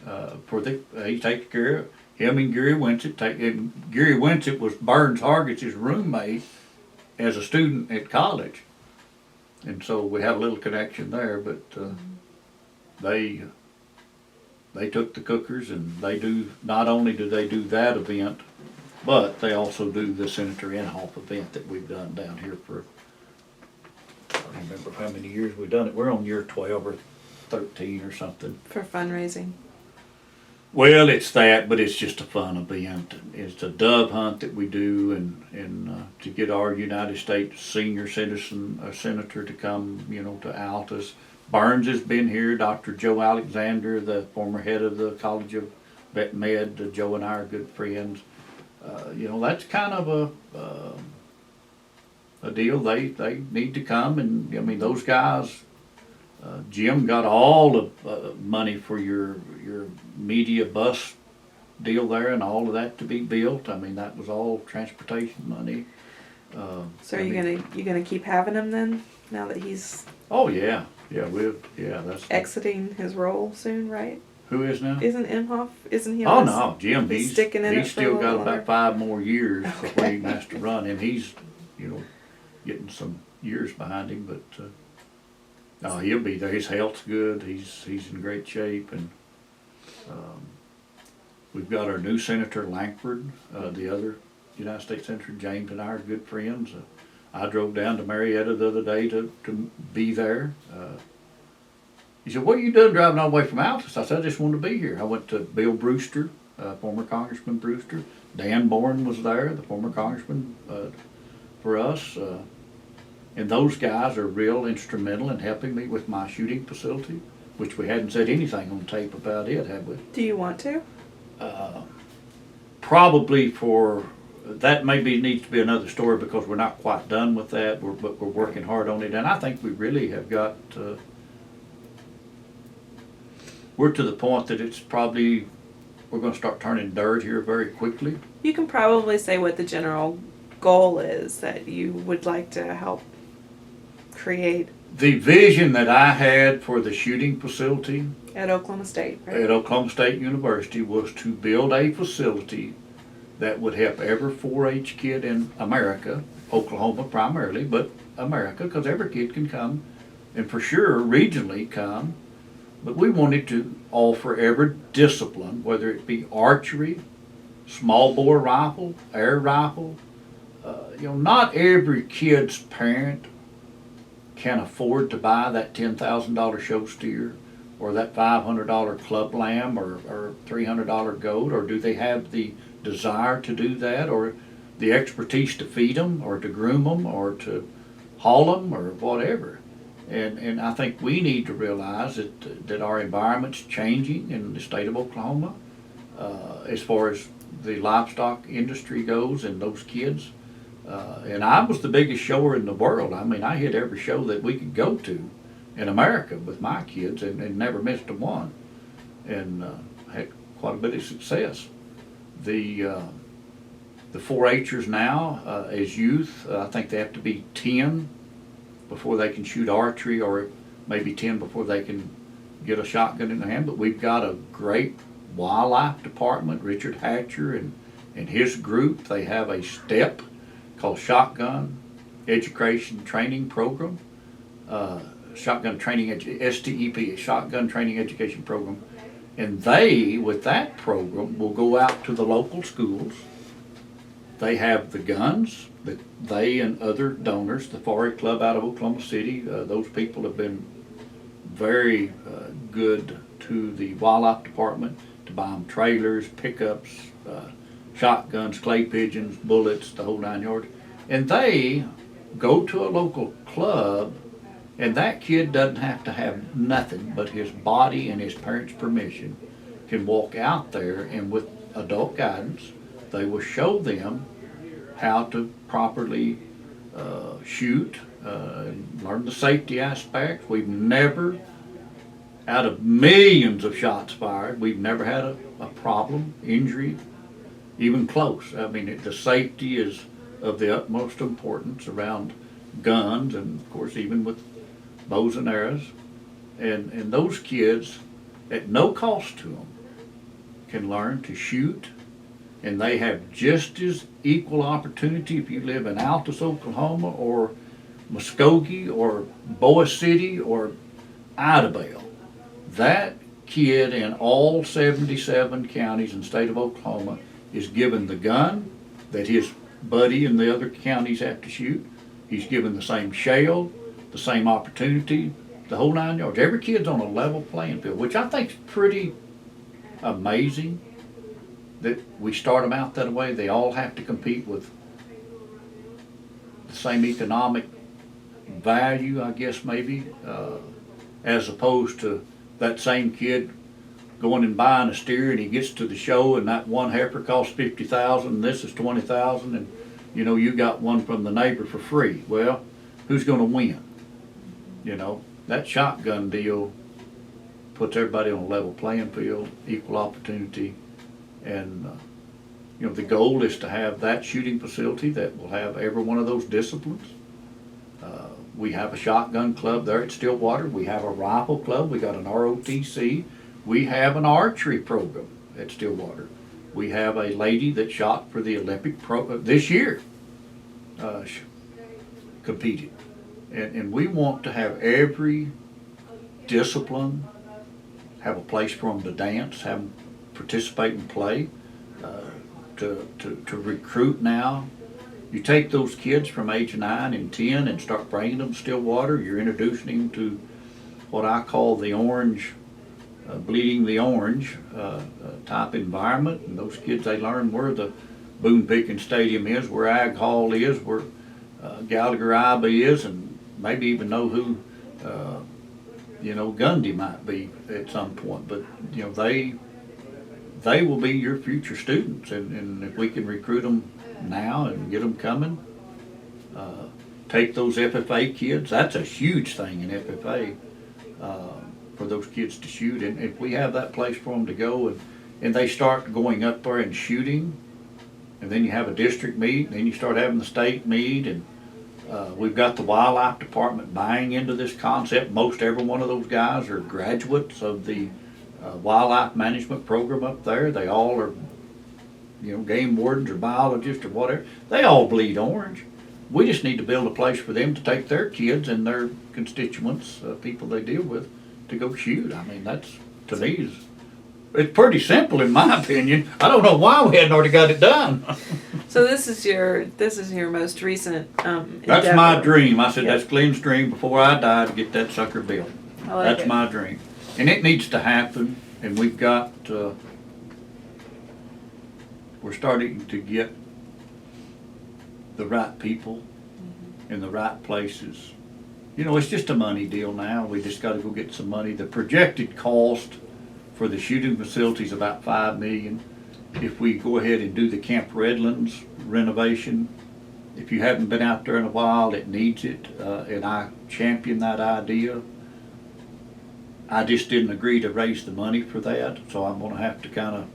He takes care of him and Gary Winsett. And Gary Winsett was Burns Hargis' roommate as a student at college, and so we have a little connection there. But they took the cookers, and they do, not only do they do that event, but they also do the Senator Inhofe event that we've done down here for, I don't remember how many years we've done it. We're on year 12 or 13 or something. For fundraising. Well, it's that, but it's just a fun event. It's a dove hunt that we do, and to get our United States senior citizen, senator to come, you know, to Altus. Burns has been here, Dr. Joe Alexander, the former head of the College of Vet Med. Joe and I are good friends. You know, that's kind of a deal. They need to come, and I mean, those guys, Jim got all the money for your media bus deal there and all of that to be built. I mean, that was all transportation money. So are you gonna keep having him then, now that he's Oh yeah, that's exiting his role soon, right? who is now. Isn't Imhoff? Isn't he? Oh no, Jim. he's He's sticking in it for a still little got longer? about 5 more years before he has to run, and he's, you know, getting some years behind him. But no, he'll be there. His health's good. He's in great shape, and we've got our new senator Langford, the other United States Senator James, and I are good friends. I drove down to Marietta the other day to be there. He said, "What are you doing driving all the way from Altus?" I said, "I just wanted to be here." I went to Bill Brewster, former Congressman Brewster. Dan Bourne was there, the former congressman for us. And those guys are real instrumental in helping me with my shooting facility, which we hadn't said anything on tape about it, have we? Do you want to? Probably that maybe needs to be another story because we're not quite done with that, but we're working hard on it. And I think we really have got, we're to the point that it's probably, we're going to start turning dirt here very quickly. You can probably say what the general goal is that you would like to help create The vision that I had for the shooting facility at Oklahoma State, right? at Oklahoma State University was to build a facility that would help every 4-H kid in America, Oklahoma primarily, but America, because every kid can come, and for sure regionally come. But we wanted to offer every discipline, whether it be archery, small bore rifle, air rifle. You know, not every kid's parent can afford to buy that $10,000 show steer or that $500 club lamb or $300 goat, or do they have the desire to do that, or the expertise to feed them or to groom them or to haul them or whatever. And I think we need to realize that our environment's changing in the state of Oklahoma as far as the livestock industry goes and those kids. And I was the biggest shower in the world. I mean, I hit every show that we could go to in America with my kids and never missed a one, and had quite a bit of success. The 4-Hers now, as youth, I think they have to be 10 before they can shoot archery, or maybe 10 before they can get a shotgun in their hand. But we've got a great wildlife department. Richard Hatcher and his group, they have a STEP called Shotgun Education Training Program. Shotgun Training STEP, Shotgun Training Education Program. And they, with that program, will go out to the local schools. They have the guns that they and other donors, the Forest Club out of Oklahoma City, those people have been very good to the wildlife department to buy them trailers, pickups, shotguns, clay pigeons, bullets, the whole 9 yards. And they go to a local club, and that kid doesn't have to have nothing but his body and his parents' permission, can walk out there, and with adult guidance, they will show them how to properly shoot, learn the safety aspects. We've never, out of millions of shots fired, we've never had a problem, injury, even close. I mean, the safety is of the utmost importance around guns, and of course even with bows and arrows. And those kids, at no cost to them, can learn to shoot, and they have just as equal opportunity if you live in Altus, Oklahoma, or Muskogee, or Boa City, or Idabel. That kid in all 77 counties in the state of Oklahoma is given the gun that his buddy in the other counties have to shoot. He's given the same shell, the same opportunity, the whole 9 yards. Every kid's on a level playing field, which I think is pretty amazing that we start them out that way. They all have to compete with the same economic value, I guess, maybe, as opposed to that same kid going and buying a steer, and he gets to the show and that one heifer costs $50,000 and this is $20,000, and you know you got one from the neighbor for free. Well, who's going to win? You know, that shotgun deal puts everybody on a level playing field, equal opportunity, and you know, the goal is to have that shooting facility that will have every one of those disciplines. We have a shotgun club there at Stillwater. We have a rifle club. We got an ROTC. We have an archery program at Stillwater. We have a lady that shot for the Olympic this year, competed. And we want to have every discipline, have a place for them to dance, have them participate and play, to recruit now. You take those kids from age 9 and 10 and start bringing them to Stillwater, you're introducing them to what I call the orange, bleeding the orange type environment. And those kids, they learn where the Boone Pickens Stadium is, where Ag Hall is, where Gallagher Iba is, and maybe even know who you know, Gundy might be at some point. But you know, they will be your future students, and if we can recruit them now and get them coming, take those FFA kids. That's a huge thing in FFA, for those kids to shoot. And if we have that place for them to go, and they start going up there and shooting, and then you have a district meet, and then you start having the state meet, and we've got the wildlife department buying into this concept. Most every one of those guys are graduates of the wildlife management program up there. They all are, you know, game wardens or biologists or whatever. They all bleed orange. We just need to build a place for them to take their kids and their constituents, people they deal with, to go shoot. I mean, that's, to me, it's pretty simple in my opinion. I don't know why we hadn't already got it done. So this is your most recent That's my endeavor. dream. I said, Yep. that's Glenn's dream before I die, to get that sucker built. I like That's it. my dream. And it needs to happen, and we've got, we're starting to get the right people in the right places. You know, it's just a money deal now. We just gotta go get some money. The projected cost for the shooting facility is about $5 million. If we go ahead and do the Camp Redlands renovation, if you haven't been out there in a while, it needs it, and I champion that idea. I just didn't agree to raise the money for that, so I'm gonna have to kinda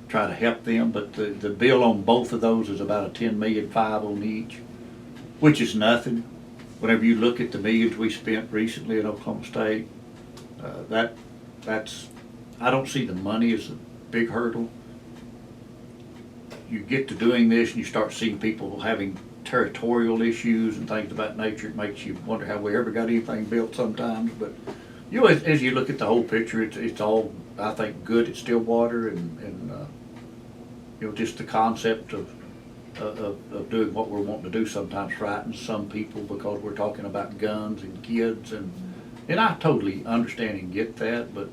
try to help them. But the bill on both of those is about a $10 million, $5 on each, which is nothing. Whenever you look at the millions we spent recently in Oklahoma State, that's, I don't see the money as a big hurdle. You get to doing this and you start seeing people having territorial issues and things of that nature. It makes you wonder how we ever got anything built sometimes. But you know, as you look at the whole picture, it's all I think, good at Stillwater, and you know, just the concept of doing what we're wanting to do sometimes frightens some people because we're talking about guns and kids, and I totally understand and get that, but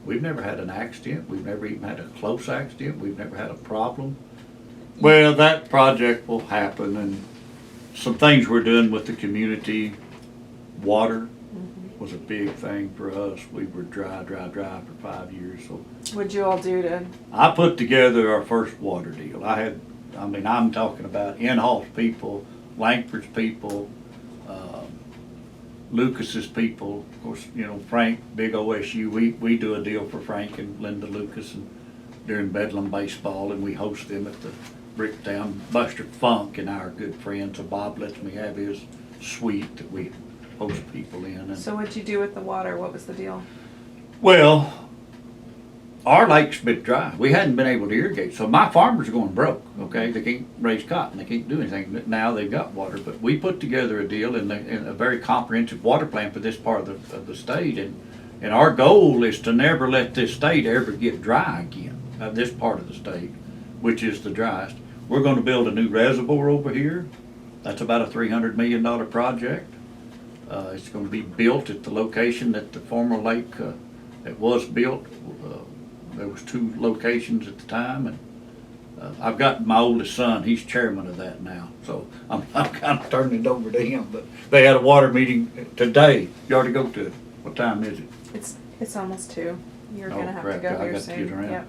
we've never had an accident. We've never even had a close accident. We've never had a problem. Well, that project will happen, and some things we're doing with the community. Water was a big thing for us. We were dry for 5 years. So What'd you all do to? I put together our first water deal. I'm talking about in-house people, Langford's people, Lucas's people. Of course, you know, Frank, big OSU. We do a deal for Frank and Linda Lucas and during Bedlam baseball, and we host them at the Bricktown. Buster Funk and our good friend, so Bob lets me have his suite that we host people in. And So what'd you do with the water? What was the deal? well, our lake's been dry. We hadn't been able to irrigate, so my farmers are going broke, okay? They can't raise cotton, they can't do anything. Now they've got water, but we put together a deal in a very comprehensive water plan for this part of the state, and our goal is to never let this state ever get dry again, this part of the state, which is the driest. We're gonna build a new reservoir over here. That's about a $300 million project. It's gonna be built at the location that the former lake, it was built. There was 2 locations at the time, and I've got my oldest son, he's chairman of that now, so I'm kind of turning it over to him, but they had a water meeting today. You already go to it. What time is it? It's almost 2. You're Oh, gonna have crap, to go I here got to soon. get around. Yep.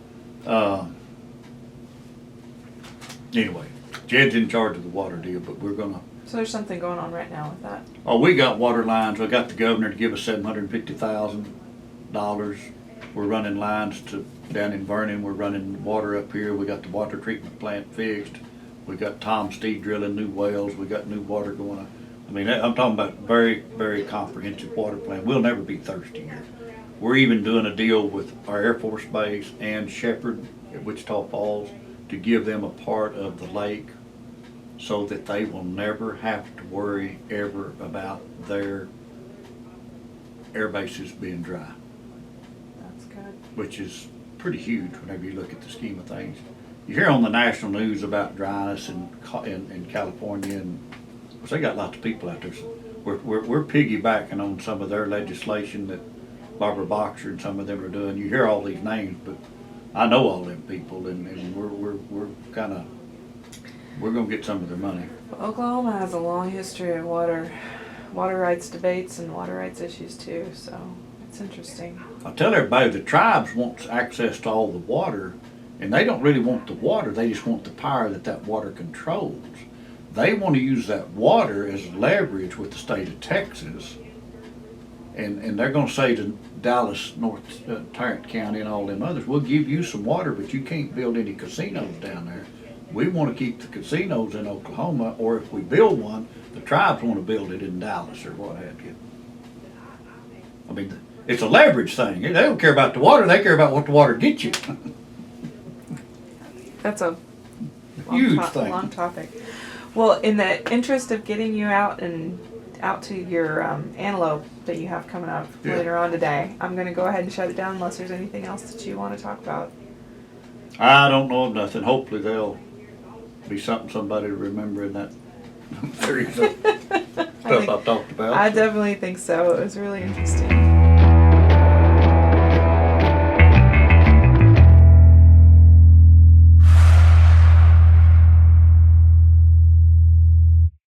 Anyway, Jed's in charge of the water deal, but we're gonna, So there's something going on right now with that. oh, we got water lines. I got the governor to give us $750,000. We're running lines down in Vernon. We're running water up here. We got the water treatment plant fixed. We got Tom Steed drilling new wells. We got new water going on. I mean, I'm talking about very, very comprehensive water plan. We'll never be thirsty here. We're even doing a deal with our Air Force Base and Shepherd at Wichita Falls to give them a part of the lake so that they will never have to worry ever about their air bases being dry, That's good. which is pretty huge whenever you look at the scheme of things. You hear on the national news about dryness in California, and of course they got lots of people out there. So we're piggybacking on some of their legislation that Barbara Boxer and some of them are doing. You hear all these names, but I know all them people, and we're kind of, we're gonna get some of their money. Well, Oklahoma has a long history of water rights debates and water rights issues too, so it's interesting. I tell everybody the tribes wants access to all the water, and they don't really want the water, they just want the power that water controls. They want to use that water as leverage with the state of Texas, and they're going to say to Dallas, North Tarrant County and all them others, we'll give you some water, but you can't build any casinos down there. We want to keep the casinos in Oklahoma, or if we build one, the tribes want to build it in Dallas or what have you. I mean, it's a leverage thing. They don't care about the water, they care about what the water gets you. That's a Huge thing. long topic. Well, in the interest of getting you out to your antelope that you have coming up later on today, I'm going to go ahead and shut it down unless there's anything else that you want to talk about. I don't know of nothing. Hopefully there'll be somebody to remember in that series of stuff I've talked about. I definitely think so. It was really interesting.